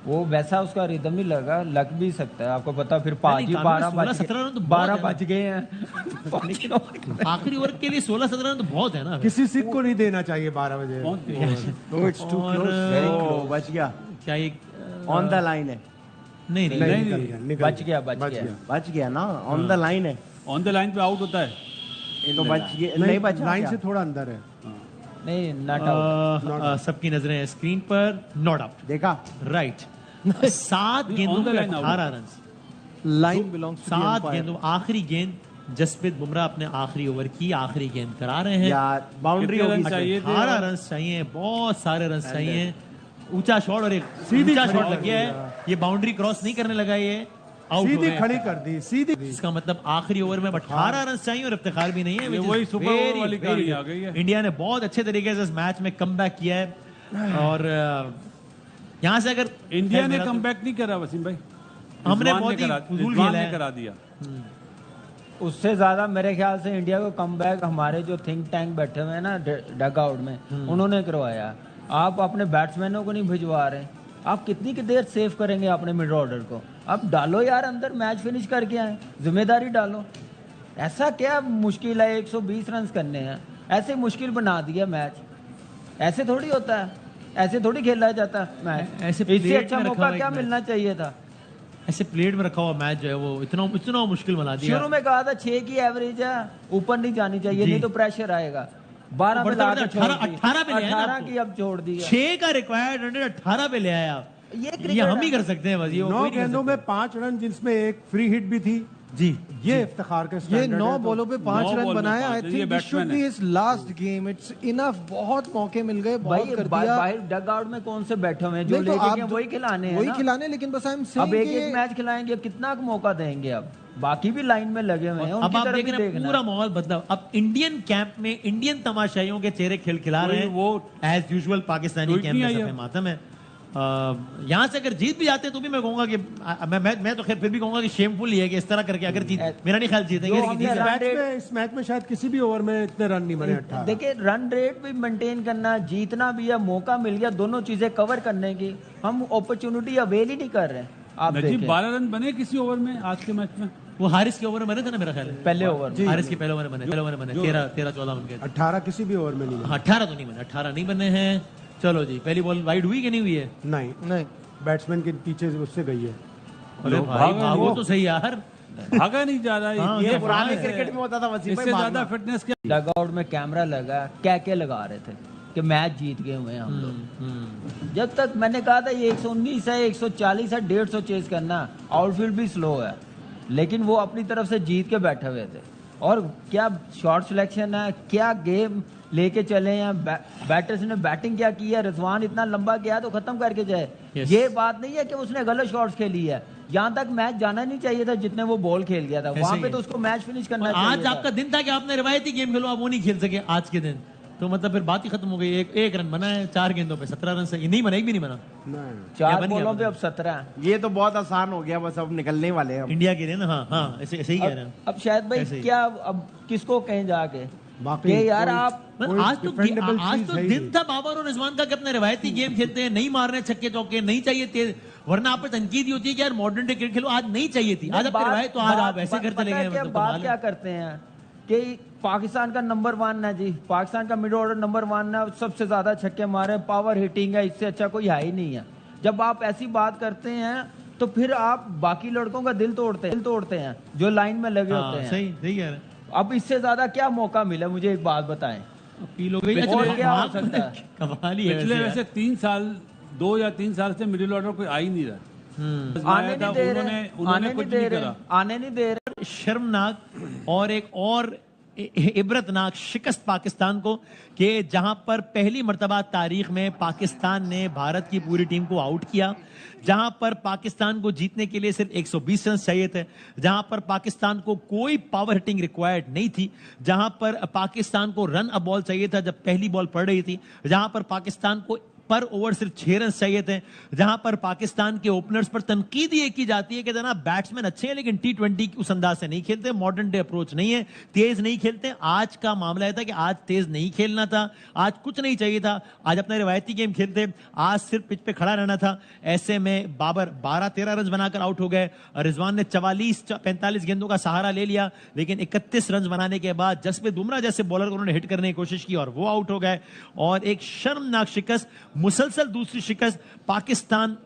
[SPEAKER 5] वो वैसा उसका रिदम नहीं लगा, लग भी सकता है, आपको पता। फिर पाजी 12 बज
[SPEAKER 1] 16-17 रन तो
[SPEAKER 5] 12
[SPEAKER 1] बहुत
[SPEAKER 5] बज गए हैं।
[SPEAKER 1] आखिरी ओवर के लिए 16-17 रन तो बहुत है ना।
[SPEAKER 2] किसी सिख को नहीं देना चाहिए 12 बजे।
[SPEAKER 6] पहुंच गया।
[SPEAKER 1] और
[SPEAKER 4] ओ, बच गया,
[SPEAKER 1] क्या ये
[SPEAKER 4] ऑन द लाइन है,
[SPEAKER 1] नहीं नहीं,
[SPEAKER 2] नहीं निकल गया, निकल
[SPEAKER 5] बच
[SPEAKER 2] गया।
[SPEAKER 5] गया, बच गया।
[SPEAKER 4] बच गया ना, ऑन द लाइन है,
[SPEAKER 6] ऑन द लाइन पे आउट होता है।
[SPEAKER 4] तो बच गया, नहीं बचा
[SPEAKER 2] लाइन
[SPEAKER 4] क्या?
[SPEAKER 2] से थोड़ा अंदर है।
[SPEAKER 5] नहीं नॉट आउट।
[SPEAKER 1] सबकी नजरें हैं स्क्रीन पर, नॉट आउट,
[SPEAKER 4] देखा,
[SPEAKER 1] राइट। 7 गेंदों
[SPEAKER 6] on the
[SPEAKER 1] पे
[SPEAKER 6] line out.
[SPEAKER 1] 18 run,
[SPEAKER 3] line belongs to
[SPEAKER 1] 7 गेंदों, आखिरी गेंद जसप्रीत बुमराह अपने आखिरी ओवर की आखिरी गेंद करा रहे हैं।
[SPEAKER 4] यार बाउंड्री
[SPEAKER 6] कितने
[SPEAKER 4] होगी
[SPEAKER 6] रन चाहिए थे?
[SPEAKER 1] 18 रन चाहिए, बहुत सारे रन चाहिए। ऊंचा शॉट और एक ऊंचा शॉट लग गया है, ये बाउंड्री क्रॉस नहीं करने लगा, ये आउट हो
[SPEAKER 2] सीधी
[SPEAKER 1] गया।
[SPEAKER 2] खड़ी कर दी, सीधी।
[SPEAKER 1] इसका मतलब आखिरी ओवर में 18 रन चाहिए और इफ्तिखार भी नहीं है।
[SPEAKER 6] ये
[SPEAKER 1] which is
[SPEAKER 6] वही सुपर ओवर
[SPEAKER 1] very,
[SPEAKER 6] वाली
[SPEAKER 1] very
[SPEAKER 6] कहानी
[SPEAKER 1] good.
[SPEAKER 6] आ गई है।
[SPEAKER 1] इंडिया ने बहुत अच्छे तरीके से इस मैच में कमबैक किया है और यहाँ से अगर
[SPEAKER 6] इंडिया ने
[SPEAKER 1] मेरा तो-
[SPEAKER 6] कमबैक नहीं करा वसीम भाई,
[SPEAKER 1] हमने
[SPEAKER 6] रिजवान
[SPEAKER 1] बहुत ही
[SPEAKER 6] करा-
[SPEAKER 1] फजूल
[SPEAKER 6] रिजवान
[SPEAKER 1] खेला
[SPEAKER 6] ने
[SPEAKER 1] है।
[SPEAKER 6] करा दिया।
[SPEAKER 5] उससे ज्यादा मेरे ख्याल से इंडिया को कमबैक हमारे जो थिंक टैंक बैठे हुए हैं ना डग आउट में, उन्होंने करवाया। आप अपने बैट्समैनों को नहीं भिजवा रहे, आप कितनी की देर सेव करेंगे अपने मिड ऑर्डर को? आप डालो यार अंदर, मैच फिनिश करके आए, जिम्मेदारी डालो। ऐसा क्या मुश्किल है 120 रन करने हैं? ऐसे मुश्किल बना दिया मैच, ऐसे थोड़ी होता है, ऐसे थोड़ी खेला जाता है मैच।
[SPEAKER 1] ऐसे
[SPEAKER 5] इससे
[SPEAKER 1] प्लेट
[SPEAKER 5] अच्छा
[SPEAKER 1] में रखा
[SPEAKER 5] मौका
[SPEAKER 1] हुआ एक
[SPEAKER 5] क्या
[SPEAKER 1] मैच।
[SPEAKER 5] मिलना चाहिए था?
[SPEAKER 1] ऐसे प्लेट में रखा हुआ मैच जो है वो इतना मुश्किल बना दिया।
[SPEAKER 5] शुरू में कहा था 6 की एवरेज है, ऊपर नहीं जानी चाहिए,
[SPEAKER 1] जी।
[SPEAKER 5] नहीं तो प्रेशर आएगा। 12 पे
[SPEAKER 1] बढ़ता
[SPEAKER 5] ला
[SPEAKER 1] बढ़ता
[SPEAKER 5] के छोड़
[SPEAKER 1] 18
[SPEAKER 5] दी।
[SPEAKER 1] 18 पे ले आए ना
[SPEAKER 5] 18
[SPEAKER 1] आपको।
[SPEAKER 5] की अब छोड़ दी है।
[SPEAKER 1] 6 का रिक्वायर्ड रन 18 पे ले आए आप।
[SPEAKER 5] ये
[SPEAKER 1] ये
[SPEAKER 5] क्रिकेट
[SPEAKER 1] हम ही
[SPEAKER 5] है।
[SPEAKER 1] कर सकते हैं बस, ये
[SPEAKER 2] 9
[SPEAKER 1] कोई नहीं कर
[SPEAKER 2] गेंदों में
[SPEAKER 1] सकता।
[SPEAKER 2] 5 रन, जिसमें एक फ्री हिट भी थी।
[SPEAKER 1] जी
[SPEAKER 2] ये इफ्तिखार का
[SPEAKER 3] ये
[SPEAKER 2] स्टैंडर्ड
[SPEAKER 3] 9
[SPEAKER 2] है, तो
[SPEAKER 3] बॉलों पे 5
[SPEAKER 6] 9
[SPEAKER 3] रन
[SPEAKER 6] बॉल में
[SPEAKER 3] बनाए।
[SPEAKER 6] 5,
[SPEAKER 3] आई
[SPEAKER 6] ये
[SPEAKER 3] think this should
[SPEAKER 6] batsman
[SPEAKER 3] be
[SPEAKER 6] है।
[SPEAKER 3] His last game. It's enough, बहुत मौके मिल गए, बहुत
[SPEAKER 5] भाई
[SPEAKER 3] कर दिया।
[SPEAKER 5] बाहर डग आउट में कौन से बैठे हुए हैं जो
[SPEAKER 3] नहीं तो
[SPEAKER 5] लेके
[SPEAKER 3] आप
[SPEAKER 5] गए वही खिलाने हैं
[SPEAKER 3] वही
[SPEAKER 5] ना।
[SPEAKER 3] खिलाने, लेकिन बस आई एम
[SPEAKER 5] अब
[SPEAKER 3] सेइंग
[SPEAKER 5] एक
[SPEAKER 3] कि
[SPEAKER 5] एक मैच खिलाएंगे, कितना मौका देंगे? अब बाकी भी लाइन में लगे हुए हैं,
[SPEAKER 1] अब
[SPEAKER 5] उनकी
[SPEAKER 1] आप
[SPEAKER 5] तरफ
[SPEAKER 1] देख
[SPEAKER 5] भी
[SPEAKER 1] रहे हैं
[SPEAKER 5] देखना
[SPEAKER 1] पूरा
[SPEAKER 5] है।
[SPEAKER 1] माहौल बदला। अब इंडियन कैंप में इंडियन तमाशाइयों के चेहरे खिला रहे हैं,
[SPEAKER 6] वो
[SPEAKER 1] as usual Pakistani
[SPEAKER 6] tweet
[SPEAKER 1] camp
[SPEAKER 6] नहीं
[SPEAKER 1] में
[SPEAKER 6] आई है।
[SPEAKER 1] सफे मातम है। यहाँ से अगर जीत भी जाते हैं तो भी मैं कहूंगा कि मैं तो खैर फिर भी कहूंगा कि शेमफुल ही है कि इस तरह करके अगर जीत, मेरा नहीं ख्याल जीतेंगे,
[SPEAKER 5] जो
[SPEAKER 1] लेकिन
[SPEAKER 5] हमने
[SPEAKER 1] जीत जाए।
[SPEAKER 2] इस मैच में शायद किसी भी ओवर में इतने रन नहीं बने। 18
[SPEAKER 5] देखिए रन रेट भी मेंटेन करना, जीतना भी है, मौका मिल गया दोनों चीजें कवर करने की, हम अपॉर्चुनिटी अवेल ही नहीं कर रहे हैं। आप
[SPEAKER 6] नजीब
[SPEAKER 5] देखें
[SPEAKER 6] 12 रन बने किसी ओवर में आज के मैच में।
[SPEAKER 1] वो हारिस के ओवर में बने थे ना मेरा ख्याल है।
[SPEAKER 5] पहले ओवर में।
[SPEAKER 1] हारिस के पहले ओवर में बने 13-14 उनके।
[SPEAKER 2] 18 किसी भी ओवर में नहीं बने।
[SPEAKER 1] 18 तो नहीं बने, 18 नहीं बने हैं। चलो जी, पहली बॉल वाइड हुई कि नहीं हुई है?
[SPEAKER 2] नहीं,
[SPEAKER 3] नहीं,
[SPEAKER 2] बैट्समैन के पीछे से उससे गई है।
[SPEAKER 1] अरे भाई भागो तो सही यार।
[SPEAKER 6] भागा नहीं जा रहा
[SPEAKER 1] हाँ,
[SPEAKER 6] है
[SPEAKER 4] ये
[SPEAKER 1] ये
[SPEAKER 4] पुराने
[SPEAKER 1] बात है।
[SPEAKER 4] क्रिकेट में होता था वसीम भाई,
[SPEAKER 6] इससे ज्यादा
[SPEAKER 4] भागना।
[SPEAKER 6] फिटनेस क्या?
[SPEAKER 5] डग आउट में कैमरा लगा, क्या लगा रहे थे कि मैच जीत गए हुए हैं हम लोग। जब तक मैंने कहा था ये 119 है, 140 है, 150 चेज करना, आउटफील्ड भी स्लो है, लेकिन वो अपनी तरफ से जीत के बैठे हुए थे। और क्या शॉट सिलेक्शन है, क्या गेम लेके चले हैं, बैटर्स ने बैटिंग क्या की है, रिजवान इतना लंबा गया तो खत्म करके जाए।
[SPEAKER 1] Yes.
[SPEAKER 5] ये बात नहीं है कि उसने गलत शॉट्स खेली है, यहाँ तक मैच जाना नहीं चाहिए था जितने वो बॉल खेल गया था, वहां
[SPEAKER 1] ही
[SPEAKER 5] पे
[SPEAKER 1] है।
[SPEAKER 5] तो उसको मैच फिनिश करना
[SPEAKER 1] और
[SPEAKER 5] चाहिए
[SPEAKER 1] आज
[SPEAKER 5] था।
[SPEAKER 1] आपका दिन था कि आपने रिवायती गेम खेलो, आप वो नहीं खेल सके आज के दिन, तो मतलब फिर बात ही खत्म हो गई। एक रन बना है 4 गेंदों पे, 17 रन से नहीं बना, एक भी नहीं बना।
[SPEAKER 2] नहीं,
[SPEAKER 5] चार
[SPEAKER 1] या बन गया,
[SPEAKER 5] बॉलों
[SPEAKER 1] बन
[SPEAKER 5] पे
[SPEAKER 1] गया।
[SPEAKER 5] अब 17 है।
[SPEAKER 4] ये तो बहुत आसान हो गया, बस अब निकलने वाले हैं हम।
[SPEAKER 1] इंडिया के लिए ना। हाँ हाँ, ऐसे ऐसे ही कह रहे हैं।
[SPEAKER 5] अब शायद
[SPEAKER 1] ऐसे
[SPEAKER 5] भाई
[SPEAKER 1] ही।
[SPEAKER 5] क्या अब किसको कहें जाके
[SPEAKER 2] बाकी
[SPEAKER 5] कि यार
[SPEAKER 2] कोई-
[SPEAKER 5] आप
[SPEAKER 1] मतलब आज तो
[SPEAKER 2] डिफेंडेबल
[SPEAKER 1] आज
[SPEAKER 2] चीज
[SPEAKER 1] तो
[SPEAKER 2] है ही
[SPEAKER 1] दिन
[SPEAKER 2] नहीं।
[SPEAKER 1] था बाबर और रिजवान का कि अपने रिवायती गेम खेलते हैं, नहीं मार रहे छक्के चौके, नहीं चाहिए तेज वरना आप पर तनकीद ही होती है कि यार मॉडर्न डे क्रिकेट खेलो, आज नहीं चाहिए थी, आज आप करवाए तो आज आप ऐसे करते लगे हैं। मतलब
[SPEAKER 5] बात
[SPEAKER 1] कमाल
[SPEAKER 5] क्या
[SPEAKER 1] है।
[SPEAKER 5] करते हैं कि पाकिस्तान का नंबर 1 है जी, पाकिस्तान का मिडिल ऑर्डर नंबर 1 है, सबसे ज्यादा छक्के मारे, पावर हिटिंग है, इससे अच्छा कोई है ही नहीं है। जब आप ऐसी बात करते हैं तो फिर आप बाकी लड़कों का दिल तोड़ते हैं जो लाइन में लगे होते हैं।
[SPEAKER 1] सही सही कह रहे हैं।
[SPEAKER 5] अब इससे ज्यादा क्या मौका मिला, मुझे एक बात बताएं।
[SPEAKER 1] अपील हो गई।
[SPEAKER 5] और क्या हो सकता है?
[SPEAKER 1] कमाल ही है
[SPEAKER 6] पिछले
[SPEAKER 1] वैसे
[SPEAKER 6] वैसे 3 साल 2 या 3 साल से मिडिल ऑर्डर कोई आ ही नहीं रहा।
[SPEAKER 5] आने नहीं दे रहे,
[SPEAKER 6] उन्होंने कुछ नहीं करा।
[SPEAKER 5] आने नहीं दे रहे।
[SPEAKER 1] यार। शर्मनाक और एक और इबरतनाक शिकस्त पाकिस्तान को कि जहां पर पहली मर्तबा तारीख में पाकिस्तान ने भारत की पूरी टीम को आउट किया, जहां पर पाकिस्तान को जीतने के लिए सिर्फ 120 रन चाहिए थे, जहां पर पाकिस्तान को कोई पावर हिटिंग रिक्वायर्ड नहीं थी, जहां पर पाकिस्तान को रन अ बॉल चाहिए था जब पहली बॉल पड़ रही थी, जहां पर पाकिस्तान को पर ओवर सिर्फ 6 रन चाहिए थे, जहां पर पाकिस्तान के ओपनर्स पर तनकीद ये की जाती है कि जनाब बैट्समैन अच्छे हैं लेकिन T20 उस अंदाज से नहीं खेलते, मॉडर्न डे अप्रोच नहीं है, तेज नहीं खेलते। आज का मामला था कि आज तेज नहीं खेलना था, आज कुछ नहीं चाहिए था, आज अपना रिवायती गेम खेलते, आज सिर्फ पिच पे खड़ा रहना था। ऐसे में बाबर 12-13 रन बनाकर आउट हो गए, रिजवान ने 44-45 गेंदों का सहारा ले लिया, लेकिन 31 रन बनाने के बाद जसप्रीत बुमराह जैसे बॉलर को उन्होंने हिट करने की कोशिश की और वो आउट हो गए। और एक शर्मनाक शिकस्त, मुसलसल दूसरी शिकस्त। पाकिस्तान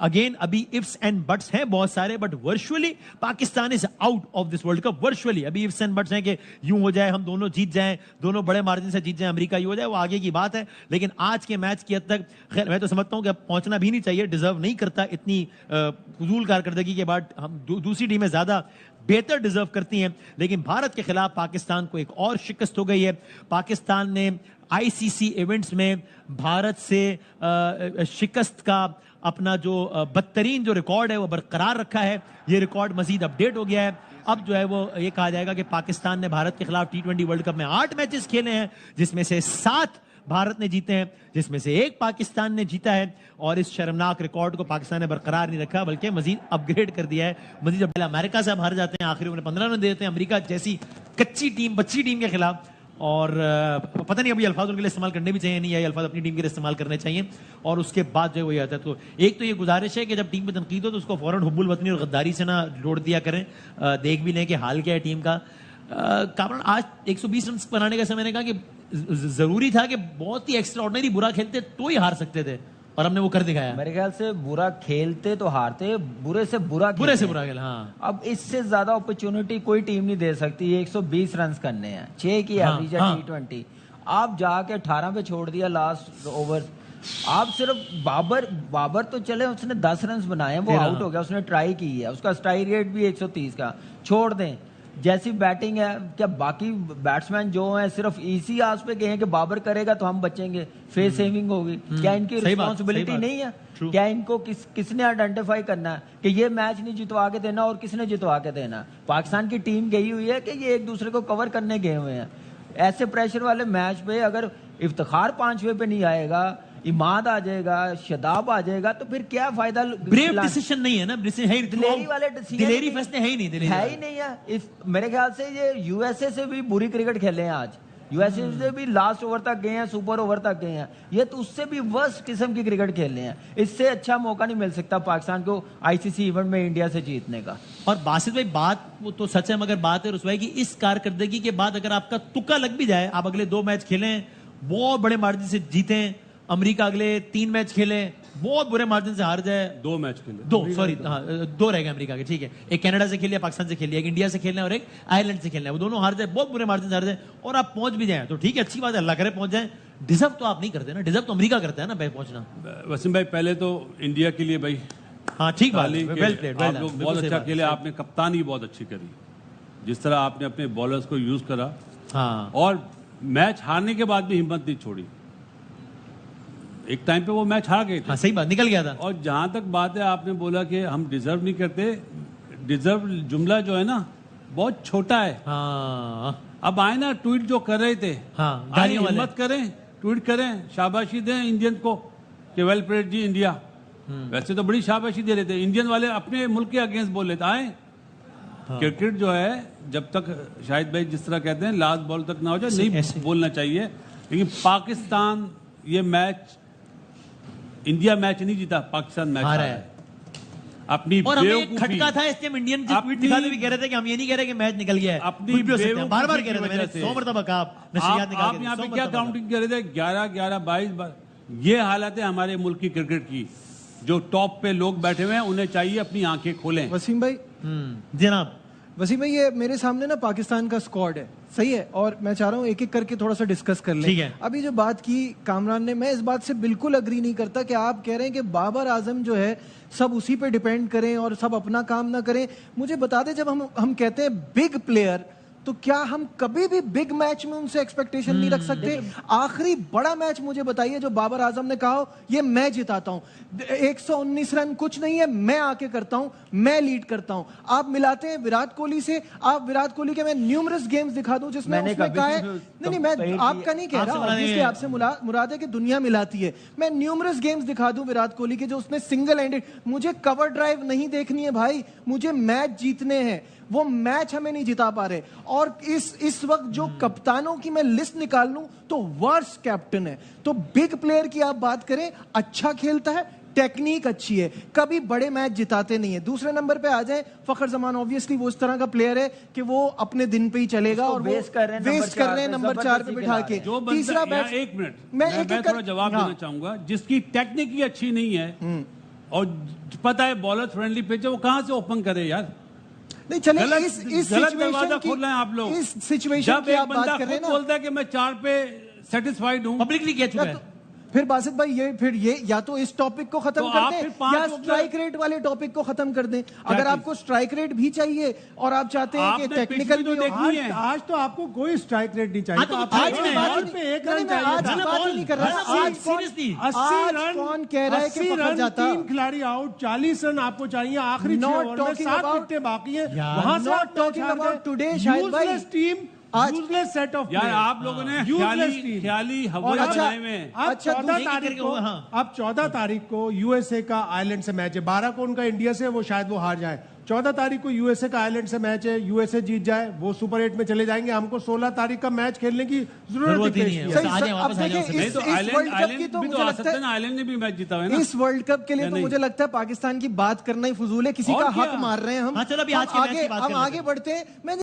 [SPEAKER 1] अगेन अभी इफ्स एंड बट्स हैं बहुत सारे, but virtually Pakistan is out of this world cup. Virtually अभी इफ्स एंड बट्स हैं कि यूं हो जाए हम दोनों जीत जाएं, दोनों बड़े मार्जिन से जीत जाएं, अमेरिका यूं हो जाए, वो आगे की बात है। लेकिन आज के मैच की हद तक खैर मैं तो समझता हूं कि अब पहुंचना भी नहीं चाहिए, डिजर्व नहीं करता इतनी फजूल कारकर्दगी के बाद। हम दूसरी टीमें ज्यादा बेहतर डिजर्व करती हैं, लेकिन भारत के खिलाफ पाकिस्तान को एक और शिकस्त हो गई है। पाकिस्तान ने आईसीसी इवेंट्स में भारत से शिकस्त का अपना जो बदतरीन जो रिकॉर्ड है वो बरकरार रखा है। ये रिकॉर्ड मजीद अपडेट हो गया है। अब जो है वो ये कहा जाएगा कि पाकिस्तान ने भारत के खिलाफ T20 वर्ल्ड कप में 8 मैचेस खेले हैं, जिसमें से 7 भारत ने जीते हैं, जिसमें से 1 पाकिस्तान ने जीता है। और इस शर्मनाक रिकॉर्ड को पाकिस्तान ने बरकरार नहीं रखा बल्कि मजीद अपग्रेड कर दिया है। मजीद जब अमेरिका से आप हार जाते हैं, आखिरी में 15 रन देते हैं अमेरिका जैसी कच्ची टीम, बच्ची टीम के खिलाफ। और पता नहीं अभी अल्फाज उनके लिए इस्तेमाल करने भी चाहिए नहीं, या अल्फाज अपनी टीम के लिए इस्तेमाल करने चाहिए। और उसके बाद जो है वो ये आता है, तो एक तो ये गुजारिश है कि जब टीम पे तनकीद हो तो उसको फौरन हुब्बुल वतनी और गद्दारी से ना जोड़ दिया करें। देख भी लें कि हाल क्या है टीम का। कारण आज 120 रन बनाने का समय, मैंने कहा कि जरूरी था कि बहुत ही एक्स्ट्रा ऑर्डिनरी बुरा खेलते तो ही हार सकते थे, और हमने वो कर दिखाया।
[SPEAKER 5] मेरे ख्याल से बुरा खेलते तो हारते, बुरे से बुरा
[SPEAKER 1] खेला। हाँ,
[SPEAKER 5] अब इससे ज्यादा अपॉर्चुनिटी कोई टीम नहीं दे सकती। 120 रन करने हैं, 6 की एवरेज है T20। आप जाके 18 पे छोड़ दिया लास्ट ओवर। आप सिर्फ बाबर तो चले, उसने 10 रन बनाए, वो आउट हो गया, उसने ट्राई की है, उसका स्ट्राइक रेट भी 130 का। छोड़ दें, जैसी बैटिंग है, क्या बाकी बैट्समैन जो हैं सिर्फ इसी आस पे गए हैं कि बाबर करेगा तो हम बचेंगे, फेस सेविंग होगी। क्या इनकी रिस्पॉन्सिबिलिटी नहीं है? क्या इनको किसने आइडेंटिफाई करना है कि ये मैच नहीं जितवा के देना और किसने जितवा के देना है? पाकिस्तान की टीम गई हुई है कि ये एक दूसरे को कवर करने गए हुए हैं। ऐसे प्रेशर वाले मैच पे अगर इफ्तिखार 5वें पे नहीं आएगा, इमाद आ जाएगा, शदाब आ जाएगा, तो फिर क्या फायदा?
[SPEAKER 1] ब्रेव डिसीजन नहीं है ना,
[SPEAKER 5] दिलेरी वाले
[SPEAKER 1] दिलेरी फैसले है ही नहीं,
[SPEAKER 5] है ही नहीं है। मेरे ख्याल से ये यूएसए से भी बुरी क्रिकेट खेले हैं आज। यूएसए से भी लास्ट ओवर तक गए हैं, सुपर ओवर तक गए हैं। ये तो उससे भी वर्स्ट किस्म की क्रिकेट खेल रहे हैं। इससे अच्छा मौका नहीं मिल सकता पाकिस्तान को आईसीसी इवेंट में इंडिया से जीतने का।
[SPEAKER 1] और बासित भाई बात वो तो सच है, मगर बात है रुसवाई की, इस कारकर्दगी के बाद अगर आपका तुक्का लग भी जाए, आप अगले 2 मैच खेलें, बहुत बड़े मार्जिन से जीतें, अमेरिका अगले 3 मैच खेले, बहुत बुरे मार्जिन से हार जाए,
[SPEAKER 6] 2 मैच खेले,
[SPEAKER 1] 2 रह गए अमेरिका के, ठीक है, एक कनाडा से खेलिए, पाकिस्तान से खेलिए, एक इंडिया से खेलना है और एक आयरलैंड से खेलना है, वो दोनों हार जाए, बहुत बुरे मार्जिन से हार जाए, और आप पहुंच भी जाए तो ठीक है, अच्छी बात है, अल्लाह करे पहुंच जाए। डिजर्व तो आप नहीं करते ना, डिजर्व तो अमेरिका करता है ना पहुंचना।
[SPEAKER 6] वसीम भाई पहले तो इंडिया के लिए भाई
[SPEAKER 1] हाँ ठीक बात,
[SPEAKER 6] वेल प्लेड, आप लोग बहुत अच्छा खेले, आपने कप्तानी बहुत अच्छी करी, जिस तरह आपने अपने बॉलर्स को यूज करा,
[SPEAKER 1] हाँ,
[SPEAKER 6] और मैच हारने के बाद भी हिम्मत नहीं छोड़ी। एक टाइम पे वो मैच हार गए थे,
[SPEAKER 1] हाँ, सही बात, निकल गया था।
[SPEAKER 6] और जहां तक बात है, आपने बोला कि हम डिजर्व नहीं करते, डिजर्व जुमला जो है ना बहुत छोटा है।
[SPEAKER 1] हाँ,
[SPEAKER 6] अब आए ना ट्वीट जो कर रहे थे,
[SPEAKER 1] हाँ,
[SPEAKER 6] आए हिम्मत करें, ट्वीट करें, शाबाशी दें इंडियन को कि वेल प्लेड जी इंडिया। वैसे तो बड़ी शाबाशी दे रहे थे, इंडियन वाले अपने मुल्क के अगेंस्ट बोल रहे थे। आए क्रिकेट जो है, जब तक शाहिद भाई जिस तरह कहते हैं लास्ट बॉल तक ना हो जाए, नहीं बोलना चाहिए। लेकिन पाकिस्तान ये मैच, इंडिया मैच नहीं जीता, पाकिस्तान मैच हारा है। अपनी
[SPEAKER 1] और हमें एक
[SPEAKER 6] बेवकूफी,
[SPEAKER 1] खटका था इसलिए हम इंडियन जो ट्वीट
[SPEAKER 6] अपनी-
[SPEAKER 1] दिखाते भी कह रहे थे कि हम ये नहीं कह रहे कि मैच निकल गया है,
[SPEAKER 6] अपनी
[SPEAKER 1] कुछ भी हो सकता है, बार बार
[SPEAKER 6] बेवकूफी
[SPEAKER 1] कह रहे थे,
[SPEAKER 6] की
[SPEAKER 1] मैंने
[SPEAKER 6] वजह से।
[SPEAKER 1] 100 मरतबा कहा नशरियात निकाल
[SPEAKER 6] आप
[SPEAKER 1] के,
[SPEAKER 6] यहाँ पे
[SPEAKER 1] 100
[SPEAKER 6] क्या
[SPEAKER 1] मरतबा
[SPEAKER 6] काउंटिंग कर रहे थे? 11-11, 22, ये हालत है हमारे मुल्क की क्रिकेट की। जो टॉप पे लोग बैठे हुए हैं उन्हें चाहिए अपनी आंखें खोलें।
[SPEAKER 3] वसीम भाई,
[SPEAKER 1] जनाब
[SPEAKER 3] वसीम भाई, ये मेरे सामने ना पाकिस्तान का स्क्वाड है, सही है, और मैं चाह रहा हूँ एक एक करके थोड़ा सा डिस्कस कर लें।
[SPEAKER 1] ठीक है।
[SPEAKER 3] अभी जो बात की कामरान ने, मैं इस बात से बिल्कुल अग्री नहीं करता कि आप कह रहे हैं कि बाबर आजम जो है सब उसी पे डिपेंड करें और सब अपना काम ना करें। मुझे बता दें, जब हम कहते हैं बिग प्लेयर, तो क्या हम कभी भी बिग मैच में उनसे एक्सपेक्टेशन नहीं रख सकते? आखिरी बड़ा मैच मुझे बताइए जो बाबर आजम ने कहा हो ये मैं जिताता हूं, 119 रन कुछ नहीं है, मैं आके करता हूं, मैं लीड करता हूं। आप मिलाते हैं विराट कोहली से, आप विराट कोहली के मैं न्यूमरस गेम्स दिखा दूं जिसमें
[SPEAKER 5] मैंने
[SPEAKER 3] उसने
[SPEAKER 5] कभी
[SPEAKER 3] कहा है,
[SPEAKER 5] भी
[SPEAKER 3] नहीं मैं
[SPEAKER 5] compare
[SPEAKER 3] आपका नहीं कह
[SPEAKER 1] आपसे
[SPEAKER 3] रहा,
[SPEAKER 1] मुराद
[SPEAKER 3] ऑब्वियसली
[SPEAKER 1] है-
[SPEAKER 3] आपसे मुराद है कि दुनिया मिलाती है। मैं न्यूमरस गेम्स दिखा दूं विराट कोहली के जो उसने सिंगल हैंडेड, मुझे कवर ड्राइव नहीं देखनी है भाई, मुझे मैच जीतने हैं, वो मैच हमें नहीं जिता पा रहे। और इस वक्त जो कप्तानों की मैं लिस्ट निकाल लूं तो वर्स्ट कैप्टन है। तो बिग प्लेयर की आप बात करें, अच्छा खेलता है, टेक्निक अच्छी है, कभी बड़े मैच जिताते नहीं है। दूसरे नंबर पे आ जाए फखर जमान, ऑब्वियसली वो इस तरह का प्लेयर है कि वो अपने दिन पे ही चलेगा और
[SPEAKER 5] वेस्ट कर रहे हैं
[SPEAKER 3] नंबर 4 पे बिठा के।
[SPEAKER 6] जो
[SPEAKER 3] तीसरा
[SPEAKER 6] बंदा,
[SPEAKER 3] बैट,
[SPEAKER 6] एक मिनट,
[SPEAKER 3] मैं
[SPEAKER 6] मैं थोड़ा जवाब देना चाहूंगा। जिसकी टेक्निक ही अच्छी नहीं है और पता है बॉलर फ्रेंडली पिच है, वो कहां से ओपन करे यार?
[SPEAKER 3] नहीं चले,
[SPEAKER 6] गलत
[SPEAKER 3] इस
[SPEAKER 6] गलत दरवाजा
[SPEAKER 3] सिचुएशन
[SPEAKER 6] खोल रहे हैं आप लोग।
[SPEAKER 3] इस सिचुएशन
[SPEAKER 6] जब
[SPEAKER 3] की
[SPEAKER 6] एक
[SPEAKER 3] आप बात
[SPEAKER 6] बंदा
[SPEAKER 3] कर रहे हैं
[SPEAKER 6] खुद
[SPEAKER 3] ना,
[SPEAKER 6] बोलता है कि मैं 4 पे सेटिस्फाइड हूं,
[SPEAKER 1] पब्लिकली कह चुका है।
[SPEAKER 3] फिर बासित भाई ये या तो इस टॉपिक को खत्म
[SPEAKER 6] तो
[SPEAKER 3] कर
[SPEAKER 6] आप
[SPEAKER 3] दें
[SPEAKER 6] फिर 5
[SPEAKER 3] या
[SPEAKER 6] ओवर-
[SPEAKER 3] स्ट्राइक रेट वाले टॉपिक को खत्म कर दें। अगर
[SPEAKER 6] चीज?
[SPEAKER 3] आपको स्ट्राइक रेट भी चाहिए और आप चाहते हैं कि
[SPEAKER 6] आपने
[SPEAKER 3] टेक्निकल
[SPEAKER 6] पिछली
[SPEAKER 3] भी
[SPEAKER 6] तो
[SPEAKER 3] हो,
[SPEAKER 6] देखी है।
[SPEAKER 2] आज तो आपको कोई स्ट्राइक रेट नहीं चाहिए।
[SPEAKER 1] हाँ, तो
[SPEAKER 2] आप
[SPEAKER 1] आज
[SPEAKER 2] आज
[SPEAKER 1] नहीं,
[SPEAKER 2] बॉल
[SPEAKER 1] आज
[SPEAKER 2] पे एक
[SPEAKER 3] नहीं,
[SPEAKER 2] रन
[SPEAKER 3] मैं
[SPEAKER 2] चाहिए
[SPEAKER 3] आज
[SPEAKER 2] था।
[SPEAKER 3] की बात ही नहीं कर रहा।
[SPEAKER 1] हाँ,
[SPEAKER 3] आज कौन-
[SPEAKER 1] seriously,
[SPEAKER 2] 80
[SPEAKER 3] आज
[SPEAKER 2] रन
[SPEAKER 3] कौन कह रहा है कि
[SPEAKER 2] 80
[SPEAKER 3] पकड़
[SPEAKER 2] रन,
[SPEAKER 3] जाता?
[SPEAKER 2] 3 खिलाड़ी आउट, 40 रन आपको चाहिए आखिरी 6
[SPEAKER 3] Not
[SPEAKER 2] ओवर में,
[SPEAKER 3] talking
[SPEAKER 2] 7
[SPEAKER 3] about-
[SPEAKER 2] विकेटें बाकी हैं,
[SPEAKER 1] यार,
[SPEAKER 2] वहां से
[SPEAKER 3] not
[SPEAKER 2] आप
[SPEAKER 3] talking
[SPEAKER 2] हार
[SPEAKER 3] about
[SPEAKER 2] गए।
[SPEAKER 3] today, शाहिद भाई।
[SPEAKER 2] Useless टीम,
[SPEAKER 3] आज-
[SPEAKER 2] useless set of
[SPEAKER 6] यार
[SPEAKER 2] players।
[SPEAKER 6] आप लोगों ने
[SPEAKER 2] Useless team।
[SPEAKER 6] ख्याली
[SPEAKER 2] और
[SPEAKER 6] हवा
[SPEAKER 3] अच्छा,
[SPEAKER 6] बनाए हुए हैं।
[SPEAKER 2] अब
[SPEAKER 3] अच्छा,
[SPEAKER 2] 14
[SPEAKER 1] एक-एक
[SPEAKER 2] तारीख
[SPEAKER 1] करके
[SPEAKER 2] को,
[SPEAKER 1] हाँ।
[SPEAKER 2] अब 14 तारीख को यूएसए का आयरलैंड से मैच है, 12 को उनका इंडिया से, वो शायद वो हार जाए। 14 तारीख को यूएसए का आयरलैंड से मैच है, यूएसए जीत जाए वो सुपर 8 में चले जाएंगे। हमको 16 तारीख का मैच खेलने की
[SPEAKER 1] जरूरत ही नहीं है।
[SPEAKER 3] सही,
[SPEAKER 1] आ जाए,
[SPEAKER 3] अब
[SPEAKER 1] वापस आ जाओ
[SPEAKER 3] देखिए,
[SPEAKER 1] सभी।
[SPEAKER 6] नहीं
[SPEAKER 3] इस
[SPEAKER 6] तो
[SPEAKER 3] वर्ल्ड कप की
[SPEAKER 6] आइलैंड
[SPEAKER 3] तो
[SPEAKER 6] भी
[SPEAKER 3] मुझे
[SPEAKER 6] तो आ
[SPEAKER 3] लगता
[SPEAKER 6] सकता है
[SPEAKER 3] है
[SPEAKER 6] ना, आइलैंड ने भी मैच जीता है ना।
[SPEAKER 3] इस वर्ल्ड कप के लिए
[SPEAKER 6] या
[SPEAKER 3] तो
[SPEAKER 6] नहीं?
[SPEAKER 3] मुझे लगता है पाकिस्तान की बात करना ही फजूल है, किसी
[SPEAKER 6] और
[SPEAKER 3] का
[SPEAKER 6] क्या?
[SPEAKER 3] हक मार रहे हैं हम।
[SPEAKER 1] हाँ, चलो अभी आज के मैच की बात कर
[SPEAKER 3] हम
[SPEAKER 1] लेते
[SPEAKER 3] आगे
[SPEAKER 1] हैं।
[SPEAKER 3] बढ़ते हैं। मैं